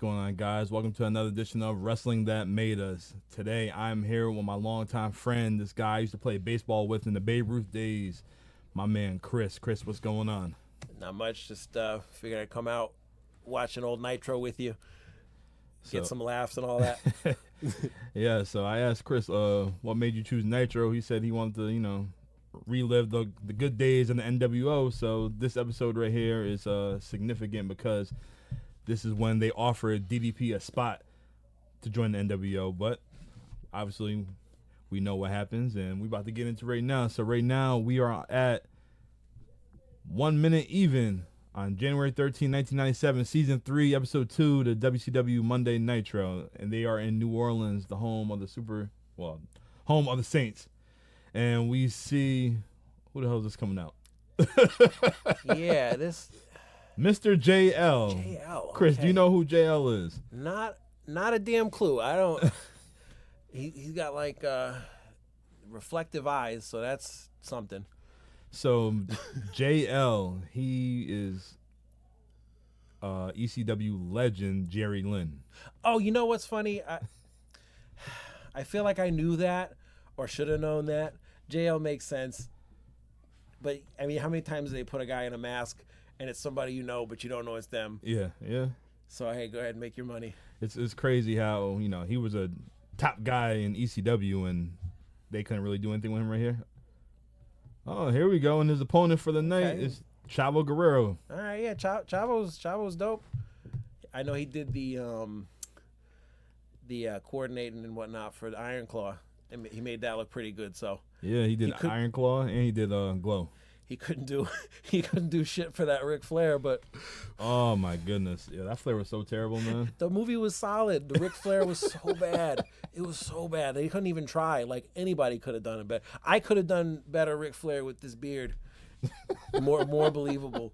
going on, guys? Welcome to another edition of Wrestling That Made Us. Today, I'm here with my longtime friend, this guy I used to play baseball with in the Babe Ruth days, my man, Chris. Chris, what's going on? Not much. Just figured I'd come out, watch an old Nitro with you, get some laughs and all that. Yeah, so I asked Chris, what made you choose Nitro? He said he wanted to, relive the good days in the NWO. So this episode right here is significant because this is when they offered DDP a spot to join the NWO. But obviously, we know what happens, and we're about to get into right now. So right now, we are at 1 minute even on January 13, 1997, Season 3, Episode 2, the WCW Monday Nitro. And they are in New Orleans, the home of home of the Saints. And we see, who the hell is this coming out? Yeah, this Mr. JL. JL. Chris, okay. do you know who JL is? Not a damn clue. I don't. He's got like reflective eyes, so that's something. So JL, he is ECW legend Jerry Lynn. Oh, you know what's funny? I feel like I knew that or should have known that. JL makes sense. But, I mean, how many times do they put a guy in a mask and it's somebody you know, but you don't know it's them? Yeah. So, hey, go ahead and make your money. It's crazy how, he was a top guy in ECW and they couldn't really do anything with him right here. Oh, here we go. And his opponent for the night is Chavo Guerrero. All right, yeah, Chavo's dope. I know he did the coordinating and whatnot for the Iron Claw. And he made that look pretty good. So yeah, he did Iron Claw and he did Glow. He couldn't do shit for that Ric Flair, but oh my goodness, yeah, that Flair was so terrible, man. The movie was solid. The Ric Flair was so bad. It was so bad they couldn't even try. Like anybody could have done it better. I could have done better Ric Flair with this beard. More believable.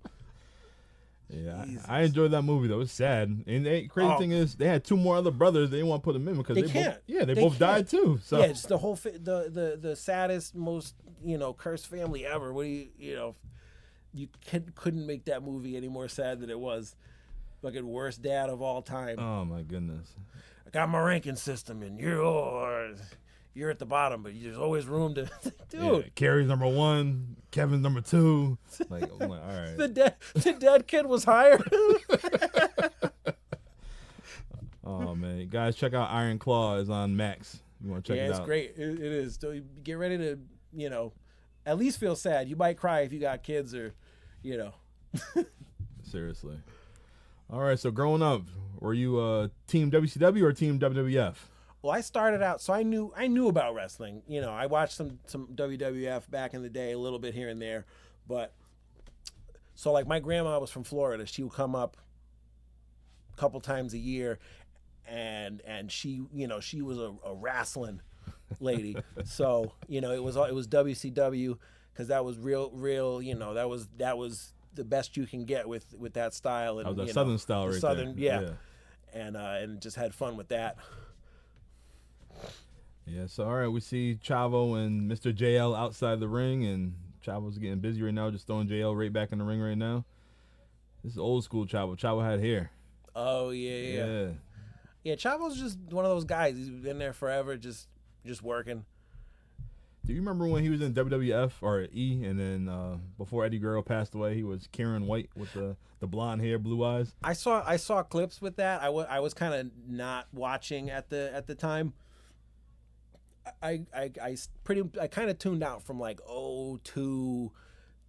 Yeah, I enjoyed that movie though. It's sad, and the crazy thing is they had two more other brothers. They didn't want to put them in because they both died too. So yeah, just the whole the saddest, most cursed family ever. What do you couldn't make that movie any more sad than it was. Fucking worst dad of all time. Oh my goodness. I got my ranking system, and you're at the bottom, but there's always room to, dude. Yeah, Kerry's number 1, Kevin's number 2. Like, I'm like, all right. The dead kid was higher. Oh man, guys, check out Iron Claw. Is on Max. You want to check it out? Yeah, it's great. It is. So you get ready to, at least feel sad. You might cry if you got kids or, Seriously. All right. So growing up, were you Team WCW or Team WWF? Well, I started out, so I knew about wrestling. I watched some WWF back in the day, a little bit here and there. But, so like my grandma was from Florida. She would come up a couple times a year, and she, she was a wrestling lady. So, it was WCW because that was real, that was the best you can get with that style. And, that was a Southern style right Southern, there. Yeah. And just had fun with that. Yeah, so all right, we see Chavo and Mr. JL outside the ring, and Chavo's getting busy right now, just throwing JL right back in the ring right now. This is old school Chavo. Chavo had hair. Oh, yeah. Yeah, Chavo's just one of those guys. He's been there forever, just working. Do you remember when he was in WWF or E, and then before Eddie Guerrero passed away, he was Karen White with the blonde hair, blue eyes? I saw clips with that. I was kind of not watching at the time. I kind of tuned out from like 02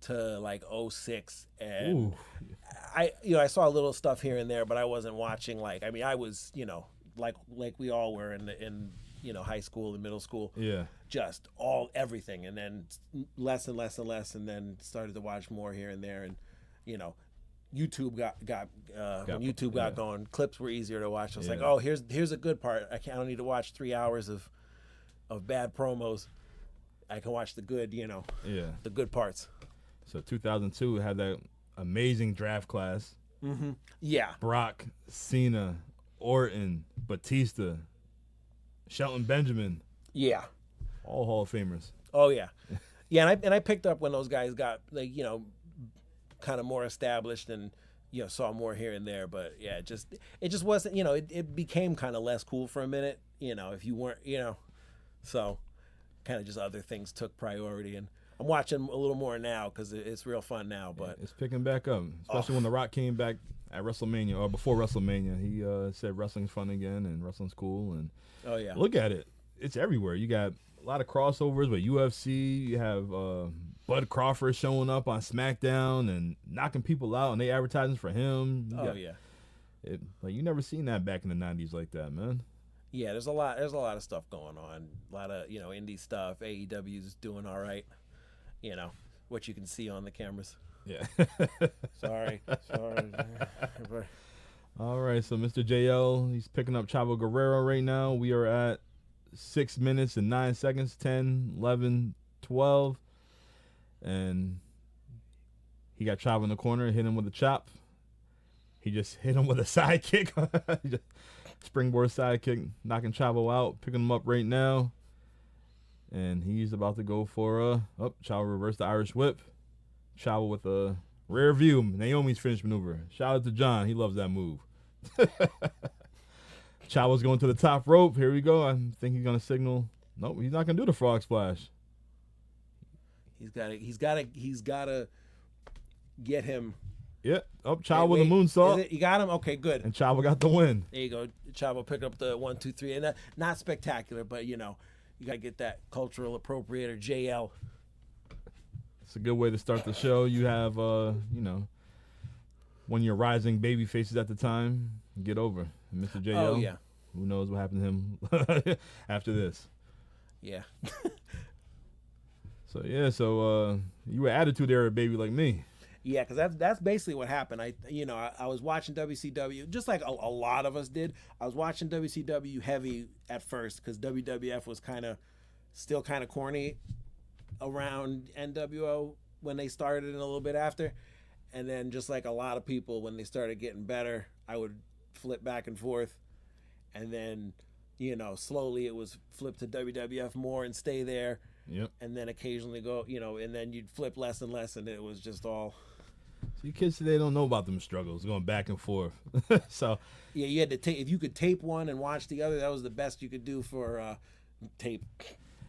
to like 06, and I saw a little stuff here and there, but I wasn't watching. Like, I mean, I was like we all were in high school and middle school. Yeah, just everything, and then less and less and less, and then started to watch more here and there, and YouTube got when YouTube got going, clips were easier to watch. I was like, oh, here's a good part. I don't need to watch 3 hours of bad promos. I can watch the good, the good parts. So 2002 had that amazing draft class. Mm-hmm. Yeah. Brock, Cena, Orton, Batista, Shelton Benjamin. Yeah. All Hall of Famers. Oh yeah. Yeah, and I picked up when those guys got kind of more established and saw more here and there, but yeah, it just wasn't, it became kind of less cool for a minute, if you weren't, so kind of just other things took priority, and I'm watching a little more now because it's real fun now. But it's picking back up, especially when The Rock came back at WrestleMania or before WrestleMania. He said wrestling's fun again and wrestling's cool, and look at it, it's everywhere. You got a lot of crossovers with UFC. You have Bud Crawford showing up on SmackDown and knocking people out, and they advertising for him. You never seen that back in the 90s like that, man. Yeah, there's a lot of stuff going on. A lot of indie stuff. AEW's doing all right. What you can see on the cameras. Yeah. Sorry. All right, so Mr. JL, he's picking up Chavo Guerrero right now. We are at 6 minutes and 9 seconds, 10, 11, 12. And he got Chavo in the corner, hit him with a chop. He just hit him with a side kick. Springboard side kick, knocking Chavo out, picking him up right now. And he's about to go for Chavo reversed the Irish whip. Chavo with a rear view, Naomi's finish maneuver. Shout out to John, he loves that move. Chavo's going to the top rope. Here we go. I think he's gonna signal. Nope, he's not gonna do the frog splash. He's gotta get him. Yeah. Chavo with a moonsault. You got him? Okay, good. And Chavo got the win. There you go. Chavo picked up the 1, 2, 3. And not spectacular, but you got to get that cultural appropriator, JL. It's a good way to start the show. You have, one of your rising baby faces at the time, get over. And Mr. JL, oh, yeah. Who knows what happened to him after this. Yeah. So you were attitude era baby like me. Yeah, because that's basically what happened. I was watching WCW, just like a lot of us did. I was watching WCW heavy at first because WWF was still kind of corny around NWO when they started and a little bit after. And then just like a lot of people, when they started getting better, I would flip back and forth. And then, slowly it was flip to WWF more and stay there. Yep. And then occasionally go, and then you'd flip less and less, and it was just all... See, kids today don't know about them struggles, going back and forth. So yeah, you had to tape. If you could tape one and watch the other, that was the best you could do for tape.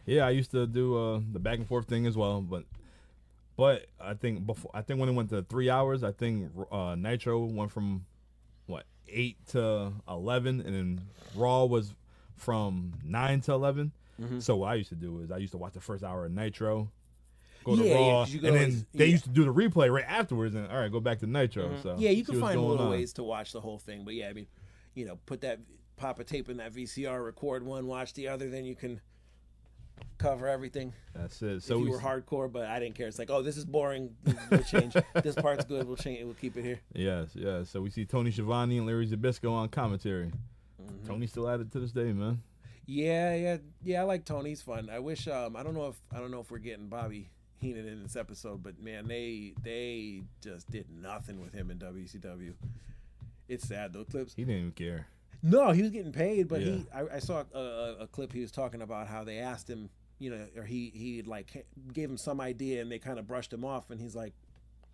Yeah, I used to do the back and forth thing as well, but I think when it went to 3 hours, I think Nitro went from 8 to 11, and then Raw was from 9 to 11. Mm-hmm. So what I used to do is I used to watch the first hour of Nitro, go to Raw, and then they used to do the replay right afterwards, and all right, go back to Nitro. Mm-hmm. So yeah, you can find little ways to watch the whole thing, but yeah, I mean, pop a tape in that VCR, record one, watch the other, then you can cover everything. That's it. So if you were hardcore, but I didn't care. It's like, oh, this is boring. We'll change. This part's good. We'll change. We'll keep it here. Yes. So we see Tony Schiavone and Larry Zbyszko on commentary. Mm-hmm. Tony's still at it to this day, man. Yeah. I like Tony. He's fun. I wish. I don't know if we're getting Bobby Heenan in this episode, but man, they just did nothing with him in WCW. It's sad, those clips. He didn't even care. No, he was getting paid, but I saw a clip. He was talking about how they asked him, or he like gave him some idea, and they kind of brushed him off, and he's like,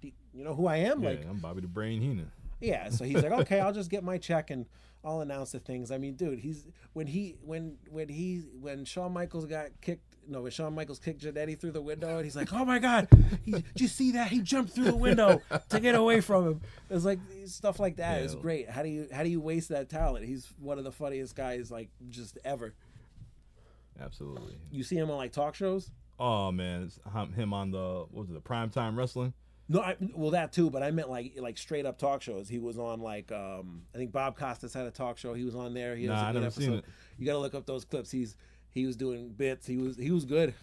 "You know who I am?" Yeah, like, I'm Bobby the Brain Heenan. Yeah, so he's like, "Okay, I'll just get my check and I'll announce the things." I mean, dude, when Shawn Michaels got kicked. No, when Shawn Michaels kicked Jannetty through the window, and he's like, "Oh my God, did you see that? He jumped through the window to get away from him." It's like stuff like that. Yeah. It's great. How do you waste that talent? He's one of the funniest guys like just ever. Absolutely. You see him on like talk shows? Oh man, it's him on the Primetime Wrestling. No, well that too, but I meant like straight up talk shows. He was on like I think Bob Costas had a talk show. He was on there. He has a good never episode. Seen it. You got to look up those clips. He was doing bits. He was good.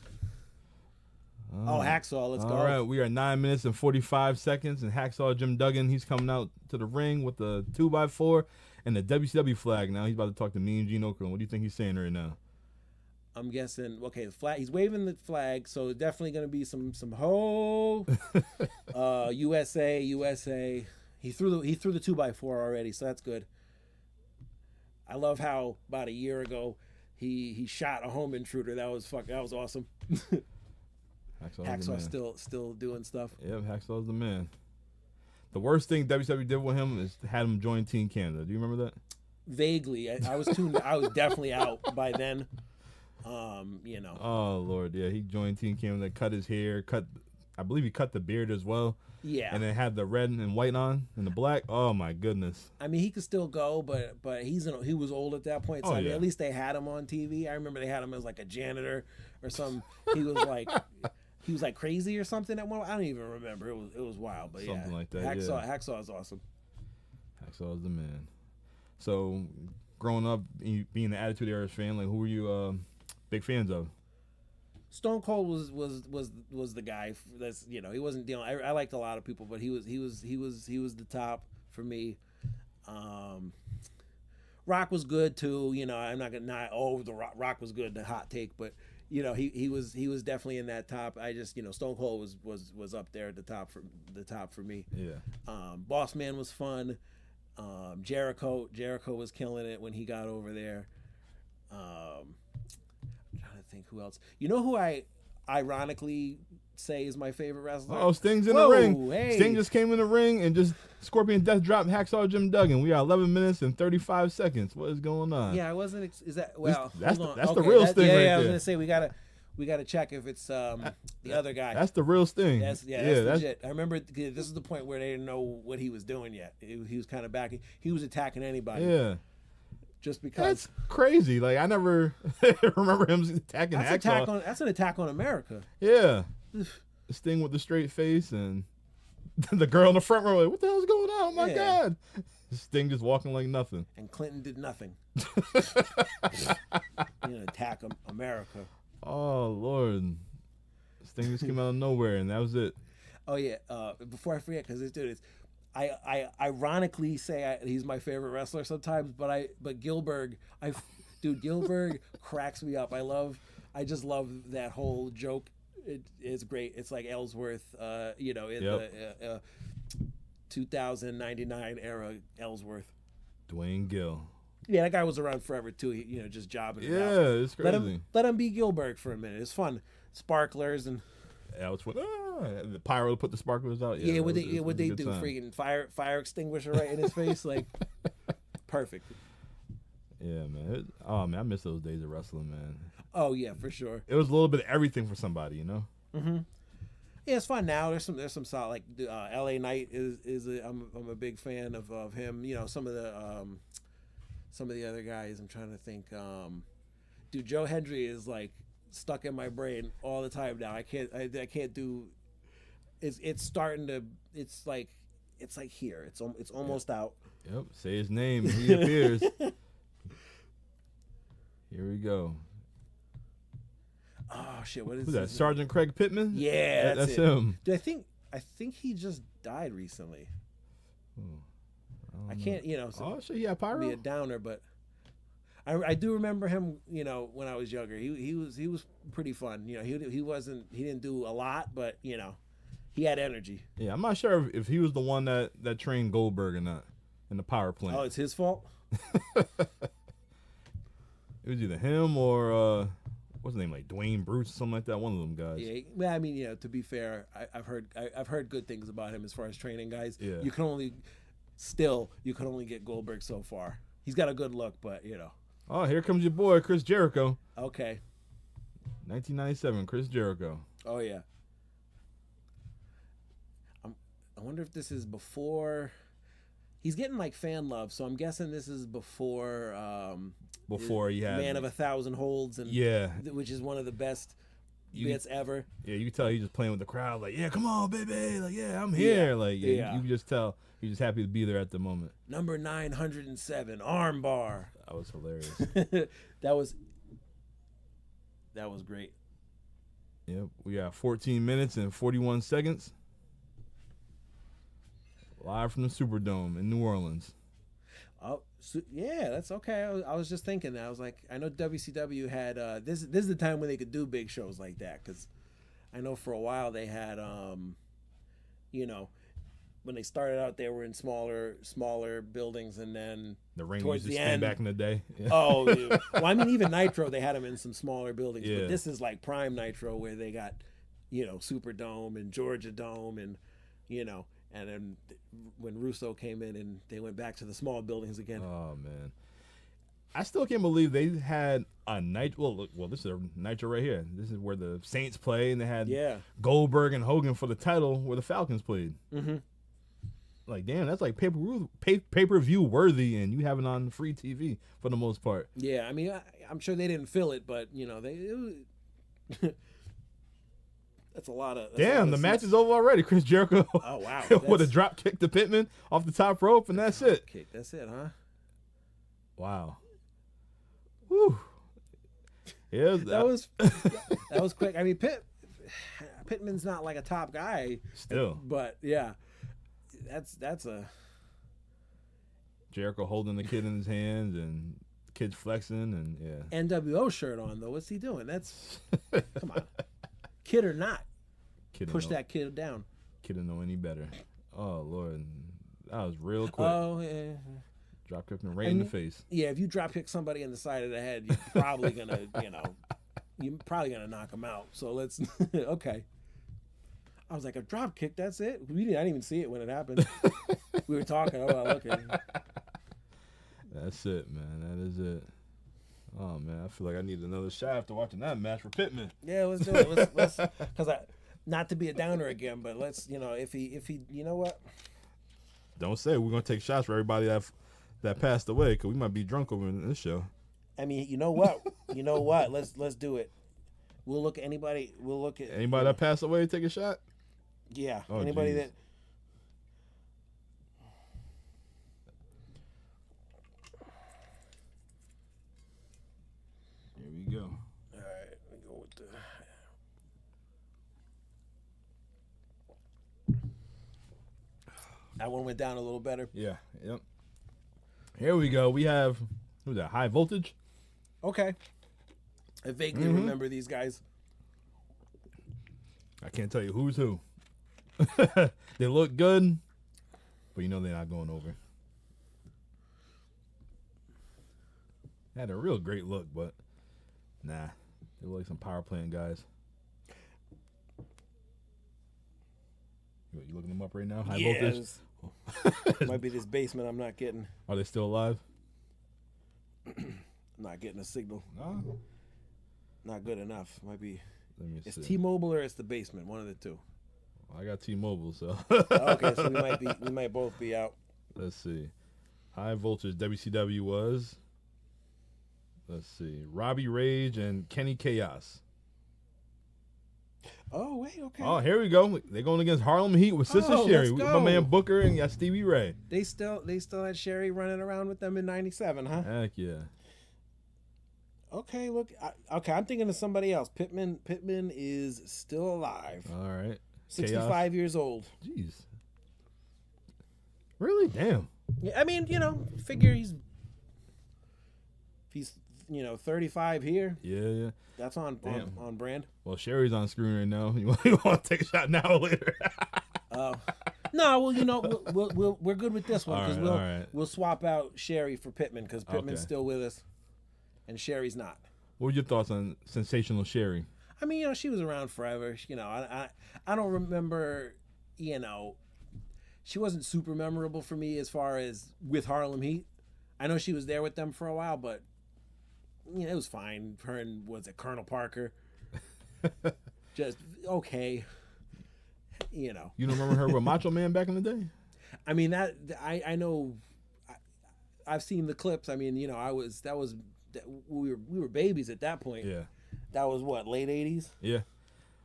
Hacksaw, let's go. All right, we are 9 minutes and 45 seconds, and Hacksaw Jim Duggan, he's coming out to the ring with the 2x4 and the WCW flag. Now he's about to talk to Mean Gene Okerlund. What do you think he's saying right now? I'm guessing, okay, the flag. He's waving the flag, so definitely going to be some ho, USA. He threw the 2x4 already, so that's good. I love how about a year ago he shot a home intruder. That was awesome. Hacksaw's still doing stuff. Yeah, Hacksaw's the man. The worst thing WCW did with him is had him join Team Canada. Do you remember that? Vaguely, I was definitely out by then. Oh Lord, yeah, he joined Team Canada, cut his hair, I believe he cut the beard as well. Yeah, and then had the red and white on and the black. Oh my goodness. I mean, he could still go, but he was old at that point. So I mean, at least they had him on TV. I remember they had him as like a janitor or some. He was like crazy or something at one. I don't even remember. It was wild, but something like that. Hacksaw is awesome. Hacksaw is the man. So, growing up, being the Attitude Era fan, like who were you big fans of? Stone Cold was the guy. That's he wasn't dealing. I liked a lot of people, but he was the top for me. Rock was good too. I'm not gonna the Rock was good. The hot take, but he was definitely in that top. I just Stone Cold was up there at the top for me. Yeah. Boss Man was fun. Jericho was killing it when he got over there. I'm trying to think who else. You know who I ironically say is my favorite wrestler? Oh, Sting's in the ring. Hey. Sting just came in the ring and just Scorpion Death dropped Hacksaw Jim Duggan. We got 11 minutes and 35 seconds. What is going on? Yeah, I wasn't. Is that well? That's the real Sting right there. I was gonna say we gotta check if it's the other guy. That's the real Sting. That's legit. I remember this is the point where they didn't know what he was doing yet. He was kind of backing. He was attacking anybody. Yeah. Just because. That's crazy. Like I never remember him attacking Hacksaw. That's an attack on America. Yeah. Sting with the straight face and the girl in the front row like, what the hell's going on? Oh my God. Sting just walking like nothing. And Clinton did nothing. Attack America. Oh Lord. Sting just came out of nowhere and that was it. Oh yeah. Before I forget, because I ironically say he's my favorite wrestler sometimes, but Gillberg, Gillberg cracks me up. I just love that whole joke. It's great. It's like Ellsworth, in the 2099 era Ellsworth. Dwayne Gill. Yeah, that guy was around forever too. Just jobbing. Yeah, it's crazy. Let him be Gillberg for a minute. It's fun. Sparklers and. Yeah, it was fun. The pyro put the sparklers out. Yeah, what they do? Freaking fire extinguisher right in his face, like perfect. Yeah, man. I miss those days of wrestling, man. Oh yeah, for sure. It was a little bit of everything for somebody, Mm-hmm. Yeah, it's fun now. There's some solid like L.A. Knight is I'm a big fan of him. Some of the other guys. I'm trying to think. Dude, Joe Hendry is like stuck in my brain all the time now. I can't do. It's starting to. It's like here. It's almost out. Yep. Say his name. He appears. Here we go. Oh shit! What is Who's that? Sergeant Craig Pittman? Yeah, that's him. Dude, I think he just died recently. I can't, So shit, yeah, pyro. Be a downer, but I do remember him. When I was younger, he was pretty fun. He didn't do a lot, but he had energy. Yeah, I'm not sure if he was the one that trained Goldberg or not in the power plant. Oh, it's his fault. It was either him or what's his name, like Dwayne Bruce or something like that. One of them guys. Yeah, well, I mean, to be fair, I've heard good things about him as far as training guys. Yeah. You can only get Goldberg so far. He's got a good look, but Oh, here comes your boy Chris Jericho. Okay. 1997, Chris Jericho. Oh yeah. I wonder if this is before. He's getting like fan love, so I'm guessing this is before. Before he had Man of 1,000 Holds, and which is one of the best bits ever. Yeah, you can tell he's just playing with the crowd, like, yeah, come on, baby, like, yeah, I'm here, you can just tell he's just happy to be there at the moment. Number 907, armbar. That was hilarious. that was great. Yep, we got 14 minutes and 41 seconds. Live from the Superdome in New Orleans. Oh, so, yeah, that's okay. I was just thinking that. I was like, I know WCW had this is the time when they could do big shows like that, because I know for a while they had when they started out they were in smaller buildings, and then the ring towards used to the spin end back in the day. Oh, dude. Well, I mean, even Nitro they had them in some smaller buildings, yeah. But this is like prime Nitro where they got Superdome and Georgia Dome and And then when Russo came in and they went back to the small buildings again. Oh man, I still can't believe they had a Nitro. Well, this is a Nitro right here. This is where the Saints play, and they had Goldberg and Hogan for the title, where the Falcons played. Mm-hmm. Like, damn, that's like pay-per-view worthy, and you have it on free TV for the most part. Yeah, I mean, I'm sure they didn't fill it, but you know, that's a lot of. Damn, the match is over already. Chris Jericho. Oh wow! With a drop kick to Pittman off the top rope, and that's it. Kick. That's it, huh? Wow. Whew. Yeah, that was quick. I mean, Pittman's not like a top guy still, but yeah, that's a Jericho holding the kid in his hands and the kid's flexing and yeah. NWO shirt on though. What's he doing? That's come on. Kid or not, push that kid down. Kid don't know any better. Oh Lord, that was real quick. Oh yeah. Drop kick him right in the face. Yeah, if you drop kick somebody in the side of the head, you're probably gonna, knock him out. So let's okay. I was like, a drop kick, that's it? I didn't even see it when it happened. We were talking about okay. That's it, man. That is it. Oh man, I feel like I need another shot after watching that match for Pittman. Yeah, let's do it. Let's because not to be a downer again, but let's if he you know what? Don't say we're gonna take shots for everybody that passed away, because we might be drunk over in this show. I mean, you know what? Let's do it. We'll look at anybody. We'll look at anybody that passed away. Take a shot. Yeah. Oh, anybody geez. that. Here we go. All right, we go with the. That one went down a little better. Yeah. Yep. Here we go. We have who's that? High Voltage. Okay. I vaguely remember these guys. I can't tell you who's who. They look good, but you know they're not going over. They had a real great look, but nah, they look like some power playing guys. You looking them up right now? High Voltage? Might be this basement I'm not getting. Are they still alive? I'm not getting a signal. No. Not good enough. Might be. It's see. T-Mobile or it's the basement. One of the two. I got T-Mobile, so. Okay, so we might both be out. Let's see. High Voltage WCW was. Let's see. Robbie Rage and Kenny Chaos. Oh wait, okay. Oh, here we go. They're going against Harlem Heat with Sister Sherry. Let's With go. my man Booker and got Stevie Ray. They still had Sherry running around with them in '97, huh? Heck yeah. Okay, look. I'm thinking of somebody else. Pittman is still alive. All right. 65 years old. Jeez. Really? Damn. Yeah, I mean, figure he's 35 here. Yeah. That's on brand. Well, Sherry's on screen right now. You want to take a shot now or later? No, well, we're good with this one because all right. we'll swap out Sherry for Pittman because Pittman's still with us, and Sherry's not. What were your thoughts on Sensational Sherry? I mean, she was around forever. I don't remember. She wasn't super memorable for me as far as with Harlem Heat. I know she was there with them for a while, but it was fine. Her and was it Colonel Parker? Just okay. You don't remember her with Macho Man back in the day? I mean that I know. I've seen the clips. I mean, we were babies at that point. Yeah. That was what, late 80s? Yeah.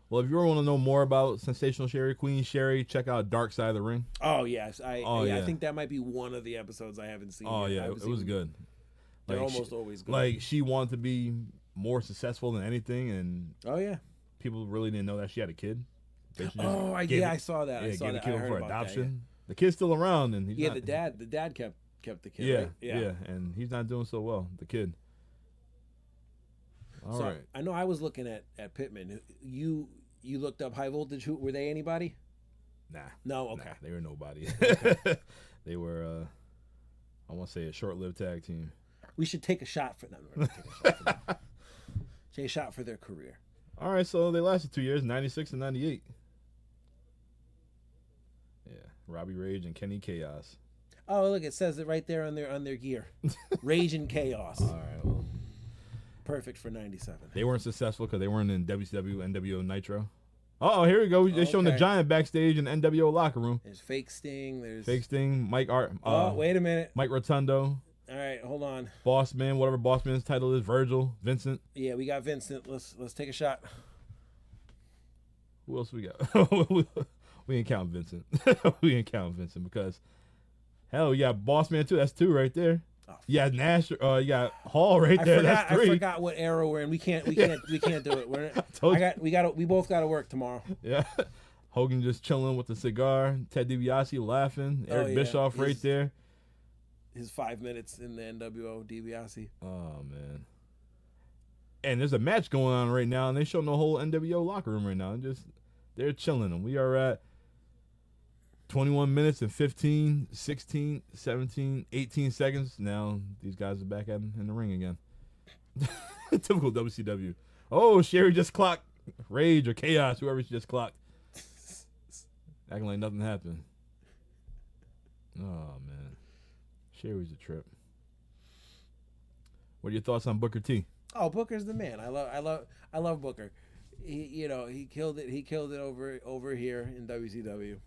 Well, if you want to know more about Sensational Sherry, Queen Sherry, check out Dark Side of the Ring. Oh yes, I think that might be one of the episodes I haven't seen. Oh yeah, it was good. They're almost always good. Like she wanted to be more successful than anything, and oh yeah, people really didn't know that she had a kid. I saw that. Yeah, I saw gave that. the kid I heard for about adoption. that, yeah. The kid's still around, and he's not, the dad kept the kid. Yeah, right? yeah, and he's not doing so well. The kid. All right. I know I was looking at Pittman. You looked up High Voltage. Who were they? Anybody? Nah. No. Okay. Nah, they were nobody. Okay. They were. I want to say a short-lived tag team. We should take a shot for them. Take a shot for their career. All right, so they lasted 2 years, 96 and 98. Yeah. Robbie Rage and Kenny Chaos. Oh, look, it says it right there on their gear. Rage and Chaos. All right, well. Perfect for 97. They weren't successful because they weren't in WCW NWO Nitro. Oh, here we go. They're showing the Giant backstage in the NWO locker room. There's Fake Sting. There's Fake Sting, Mike Art. Wait a minute. Mike Rotundo. All right, hold on. Boss Man, whatever Boss Man's title is, Virgil, Vincent. Yeah, we got Vincent. Let's take a shot. Who else we got? We ain't count Vincent. We ain't count Vincent because, hell, you got Boss Man too. That's 2 right there. Oh. You got Nash. You got Hall right there. That's 3. I forgot what era we're in. We can't do it. We both got to work tomorrow. Yeah. Hogan just chilling with the cigar. Ted DiBiase laughing. Eric Bischoff right there. His 5 minutes in the NWO DiBiase. Oh man. And there's a match going on right now, and they showing the whole NWO locker room right now. And they're chilling. And we are at 21 minutes and 15, 16, 17, 18 seconds. Now these guys are back in the ring again. Typical WCW. Oh, Sherry just clocked Rage or Chaos, whoever she just clocked. Acting like nothing happened. Oh, man. Sherry's a trip. What are your thoughts on Booker T? Oh, Booker's the man. I love Booker. He killed it. He killed it over here in WCW.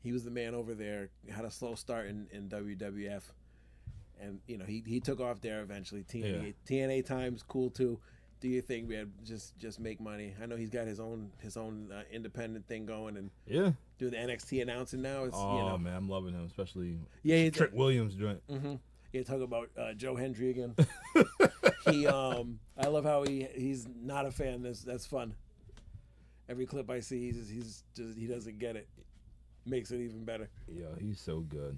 He was the man over there. Had a slow start in WWF, and he took off there eventually. TNA times cool too. Do your thing, man. Just make money. I know he's got his own independent thing going, and doing the NXT announcing now. It's, man, I'm loving him, especially Trick Williams joint. Mm-hmm. Yeah, talk about Joe Hendry again. I love how he's not a fan. That's fun. Every clip I see, he doesn't get it. Makes it even better. Yeah, he's so good.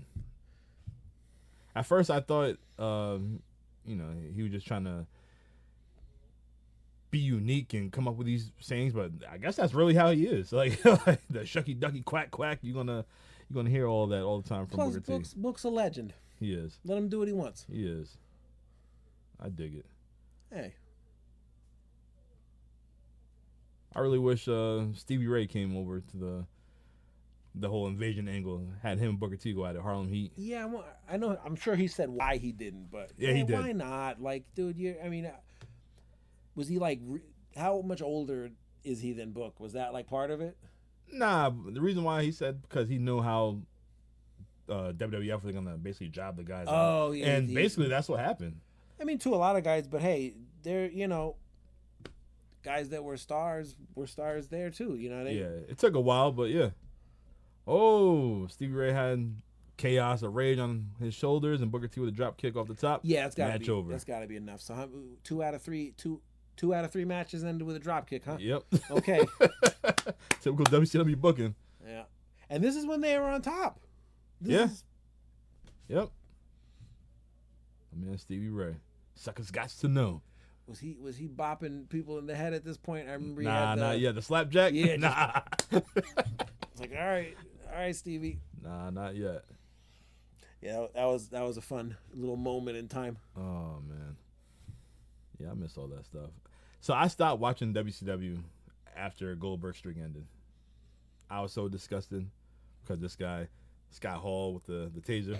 At first, I thought, he was just trying to be unique and come up with these sayings, but I guess that's really how he is. Like the shucky ducky quack quack. You're gonna hear all that all the time from Booker T. Book's a legend. He is. Let him do what he wants. He is. I dig it. Hey. I really wish Stevie Ray came over to the whole invasion angle. Had him and Booker T go at it, Harlem Heat. Yeah, I know. I'm sure he said why he didn't, but yeah, he did. Why not? Like, dude, was he like? How much older is he than Book? Was that like part of it? Nah, the reason why he said because he knew how WWF was gonna basically job the guys. Oh, yeah, and basically that's what happened. I mean, to a lot of guys, but hey, they're guys that were stars there too. It took a while, but yeah. Oh, Stevie Ray had Chaos or Rage on his shoulders and Booker T with a drop kick off the top. Yeah, that's got to be over. That's got to be enough. So 2 out of 3 matches ended with a drop kick, huh? Yep. Okay. Typical WCW booking. Yeah, and this is when they were on top. Yep. I mean, Stevie Ray. Suckers got to know. Was he bopping people in the head at this point? I remember. Not yet. The slapjack. Yeah. Nah. It's like, all right, Stevie. Nah, not yet. Yeah, that was a fun little moment in time. Oh man. Yeah, I miss all that stuff. So I stopped watching WCW after Goldberg streak ended. I was so disgusted because this guy, Scott Hall with the taser.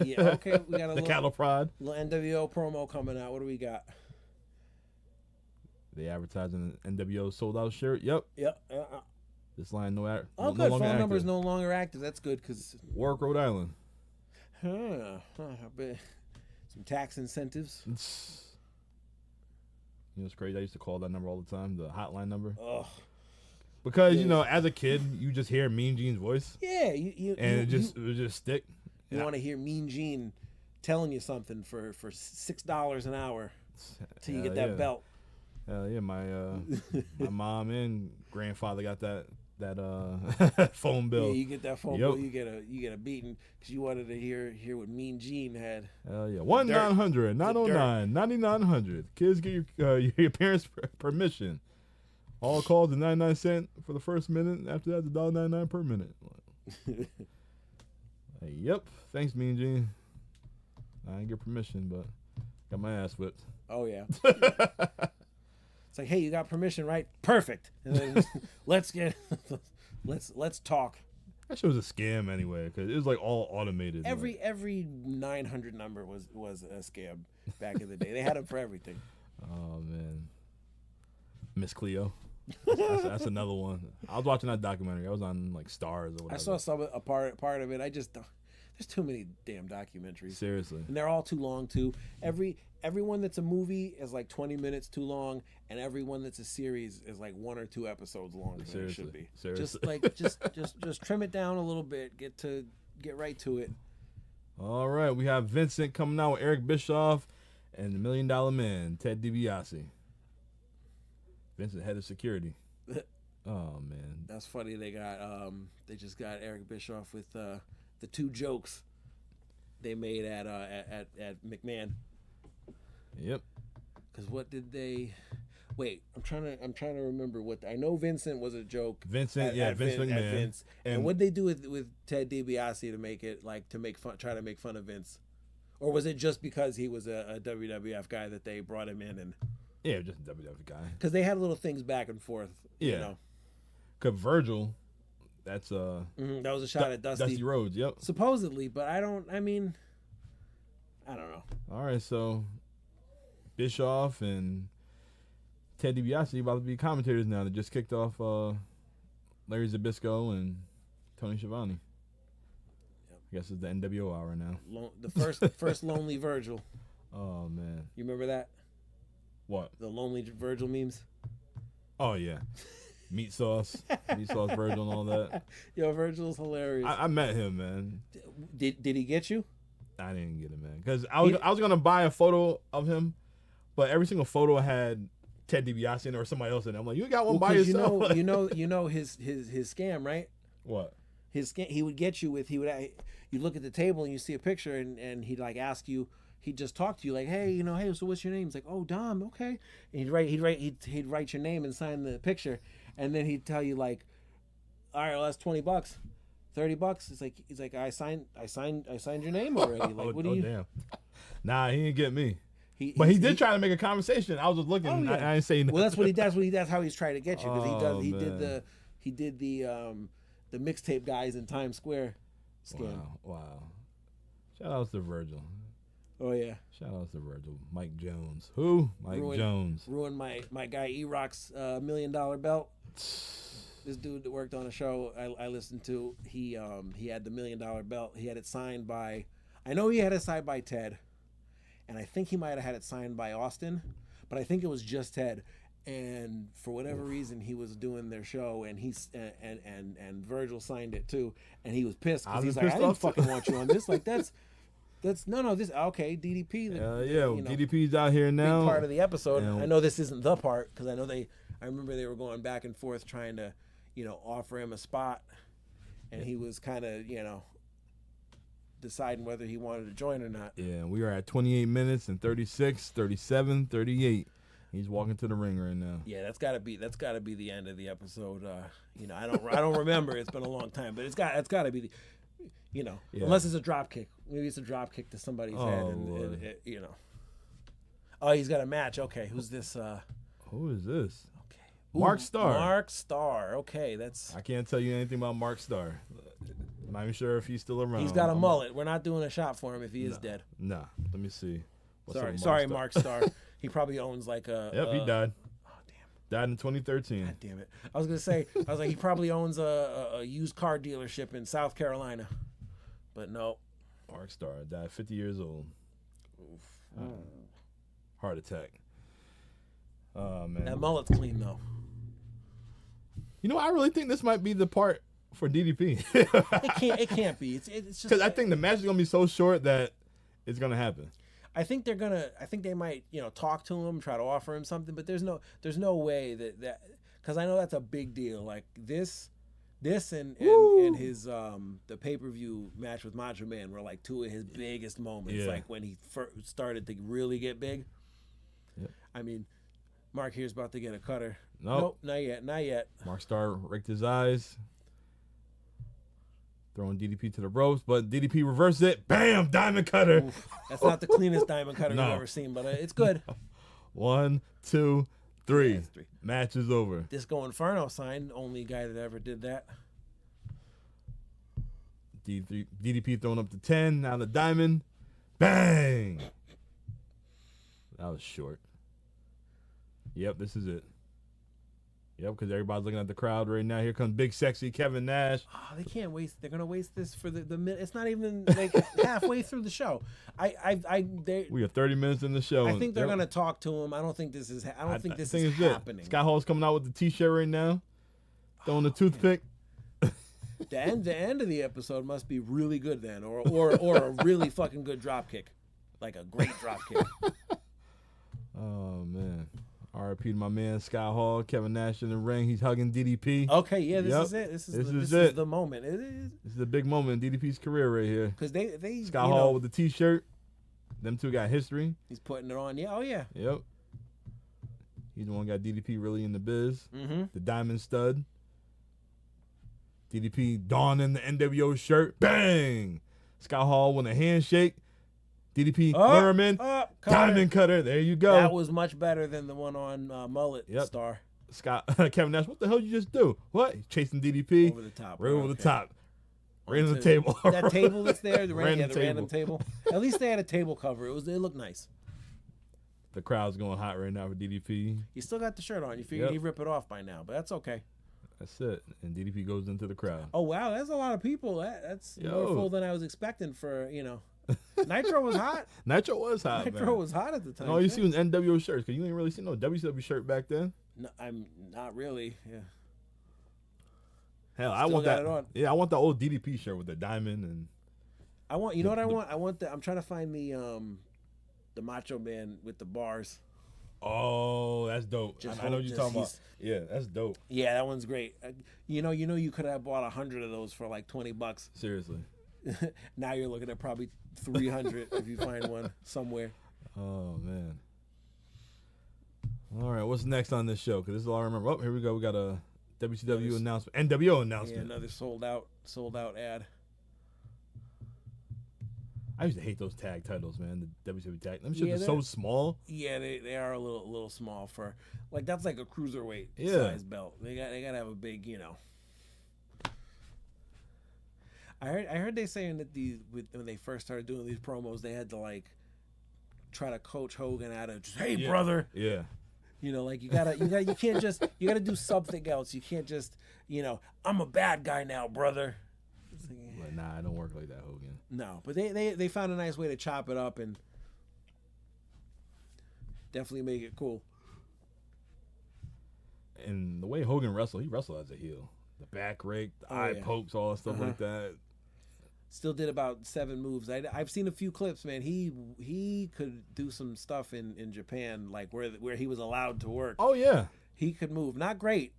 Yeah, okay. We got the cattle prod. Little NWO promo coming out. What do we got? They advertising an NWO sold out shirt. Yep. This line no good. Phone number is no longer active. That's good because Warwick, Rhode Island. Some tax incentives. It's crazy. I used to call that number all the time, the hotline number. Ugh. Because as a kid, you just hear Mean Gene's voice. Yeah, it would just stick. You want to hear Mean Gene telling you something for $6 an hour till you get that belt. Yeah, my mom and grandfather got that phone bill. Yeah, you get that phone bill. You get a beating because you wanted to hear what Mean Gene had. Hell yeah, 1-900-909-9900. Kids, get your parents' permission. All calls are 99 cents for the first minute. After that, it's $1.99 per minute. Yep. Thanks, Mean Gene. I didn't get permission, but got my ass whipped. Oh yeah. It's like, hey, you got permission, right? Perfect. And then let's get Let's talk. That shit was a scam anyway, because it was like all automated. Every 900 number was a scam back in the day. They had them for everything. Oh man, Miss Cleo. That's another one. I was watching that documentary. I was on like Stars or whatever. I saw a part of it. I just there's too many damn documentaries. Seriously. And they're all too long too. Everyone that's a movie is like 20 minutes too long, and everyone that's a series is like 1 or 2 episodes longer than it should be. Seriously. Just trim it down a little bit. Get right to it. All right, we have Vincent coming out with Eric Bischoff and the $1 Million Man, Ted DiBiase. Vincent, head of security. Oh man, that's funny. They just got Eric Bischoff with the 2 jokes they made at McMahon. Yep. Because what did they? Wait, I'm trying to remember what I know. Vincent was a joke. Vince McMahon. At Vince. And what they do with Ted DiBiase to make it like try to make fun of Vince, or was it just because he was a WWF guy that they brought him in and? Yeah, just a WWF guy. Because they had little things back and forth. Yeah. You know. Cause Virgil, that's that was a shot at Dusty Rhodes. Yep. Supposedly, but I don't know. All right, so Bischoff and Ted DiBiase about to be commentators now. They just kicked off Larry Zbyszko and Tony Schiavone. Yep. I guess it's the NWO hour now. The first Lonely Virgil. Oh man. You remember that? What? The Lonely Virgil memes? Oh yeah. Meat sauce Virgil and all that. Yo, Virgil's hilarious. I met him, man. Did he get you? I didn't get him, man, because I was gonna buy a photo of him, but every single photo had Ted DiBiase in it or somebody else in it. I'm like, you got one by yourself. You know his scam, right? What? His scam. He would get you with you look at the table and you see a picture and he'd like ask you. He'd just talk to you like, hey, so what's your name? He's like, oh, Dom, okay. And he'd write your name and sign the picture, and then he'd tell you like, all right, well that's $20, $30. He's like, I signed your name already. Like, what do you? Damn. Nah, he didn't get me. He did try to make a conversation. I was just looking. Oh, yeah. I didn't say nothing. Well, that's how he's trying to get you because he did the mixtape guys in Times Square scam. Wow. Shout outs to Virgil. Oh yeah. Shout out to Virgil. Mike Jones. Who? Jones. Ruined my guy E-Rock's $1 million belt. This dude that worked on a show I listened to, he had the $1 million belt. He had it signed by, I know he had it signed by Ted, and I think he might have had it signed by Austin, but I think it was just Ted. And for whatever reason, he was doing their show, and and Virgil signed it too, and he was pissed because he's like, I didn't fucking want you on this. Like that's no this okay DDP. DDP's out here now. Big part of the episode. I know this isn't the part because I remember they were going back and forth trying to, offer him a spot, and he was kind of, deciding whether he wanted to join or not. Yeah, we are at 28 minutes and 36, 37, 38. He's walking to the ring right now. Yeah, that's gotta be the end of the episode. I don't remember. It's been a long time, but it's gotta be the. Unless it's a drop kick. Maybe it's a drop kick to somebody's head, and Oh, he's got a match. Okay, who's this? Who is this? Okay, Mark Starr. Mark Starr. Okay, that's. I can't tell you anything about Mark Starr. I'm not even sure if he's still around. He's got a mullet. We're not doing a shot for him if he is dead. Nah. Let me see. Sorry, Mark Starr. He probably owns like a. Yep, he died. Died in 2013. God damn it. I was like, he probably owns a used car dealership in South Carolina. But no. Mark Starr died 50 years old. Oof. Heart attack. Oh, man. That mullet's clean, though. I really think this might be the part for DDP. It can't be. It's just. Because I think the match is going to be so short that it's going to happen. I think they might, talk to him, try to offer him something, but there's no way that because I know that's a big deal. Like this and his the pay-per-view match with Macho Man were like two of his biggest moments. Yeah. Like when he first started to really get big. Yep. I mean, Mark here's about to get a cutter. Nope, not yet. Mark Starr raked his eyes. Throwing DDP to the ropes, but DDP reversed it. Bam! Diamond cutter. Oof, that's not the cleanest diamond cutter you've ever seen, but it's good. 1, 2, 3. Match is over. Disco Inferno signed, only guy that ever did that. DDP throwing up the 10. Now the diamond. Bang! That was short. Yep, this is it. Yep, because everybody's looking at the crowd right now. Here comes big, sexy Kevin Nash. Oh, they can't waste. They're gonna waste this for the minute. It's not even like halfway through the show. We are 30 minutes in the show. I think they're gonna talk to him. I don't think this is. I don't think this is it. happening. Scott Hall's coming out with the T-shirt right now, throwing the toothpick. The end of the episode must be really good then, or a really fucking good drop kick, like a great drop kick. Oh man. R.I.P. to my man Scott Hall, Kevin Nash in the ring. He's hugging DDP. Okay, yeah, this is it. This is the moment. It is. This is a big moment in DDP's career right here. Because they Scott Hall with the T-shirt. Them two got history. He's putting it on. Yeah. Oh yeah. Yep. He's the one got DDP really in the biz. Mm-hmm. The diamond stud. DDP donning the NWO shirt. Bang! Scott Hall with a handshake. DDP Lerman. Diamond cutter. There you go. That was much better than the one on Mullet Starr. Kevin Nash, what the hell did you just do? What? He's chasing DDP. Over the top. Right over the top. Right on the table. That table that's there, the random table. At least they had a table cover. It looked nice. The crowd's going hot right now for DDP. He still got the shirt on. You figured he'd rip it off by now, but that's okay. That's it. And DDP goes into the crowd. Oh, wow. That's a lot of people. That's more full than I was expecting for, Nitro was hot. Nitro was hot, Nitro was hot at the time. No, you see was NWO shirts, because you ain't really seen no WCW shirt back then. No, I'm not really, yeah. Hell, I want that. Yeah, I want the old DDP shirt with the diamond and. I want. You know what I want? I want the. I'm trying to find the Macho Man with the bars. Oh, that's dope. I know what you're talking about. Yeah, that's dope. Yeah, that one's great. You could have bought 100 of those for like $20. Seriously. Now you're looking at probably 300 if you find one somewhere. Oh man. All right, what's next on this show? Because this is all I remember. Oh, here we go. We got a WCW announcement, NWO announcement. Yeah, another sold out ad. I used to hate those tag titles, man. The WCW tag. Them shit are so small. Yeah, they are a little small for that's like a cruiserweight size belt. They gotta have a big, I heard they saying that when they first started doing these promos, they had to try to coach Hogan out of just, hey brother. Yeah. You can't just you gotta do something else. You can't just, I'm a bad guy now, brother. But nah, I don't work like that, Hogan. No, but they found a nice way to chop it up and definitely make it cool. And the way Hogan wrestled, he wrestled as a heel. The back rake, the eye pokes, all that stuff like that. Still did about 7 moves. I've seen a few clips, man. He could do some stuff in Japan, where he was allowed to work. Oh yeah, he could move. Not great,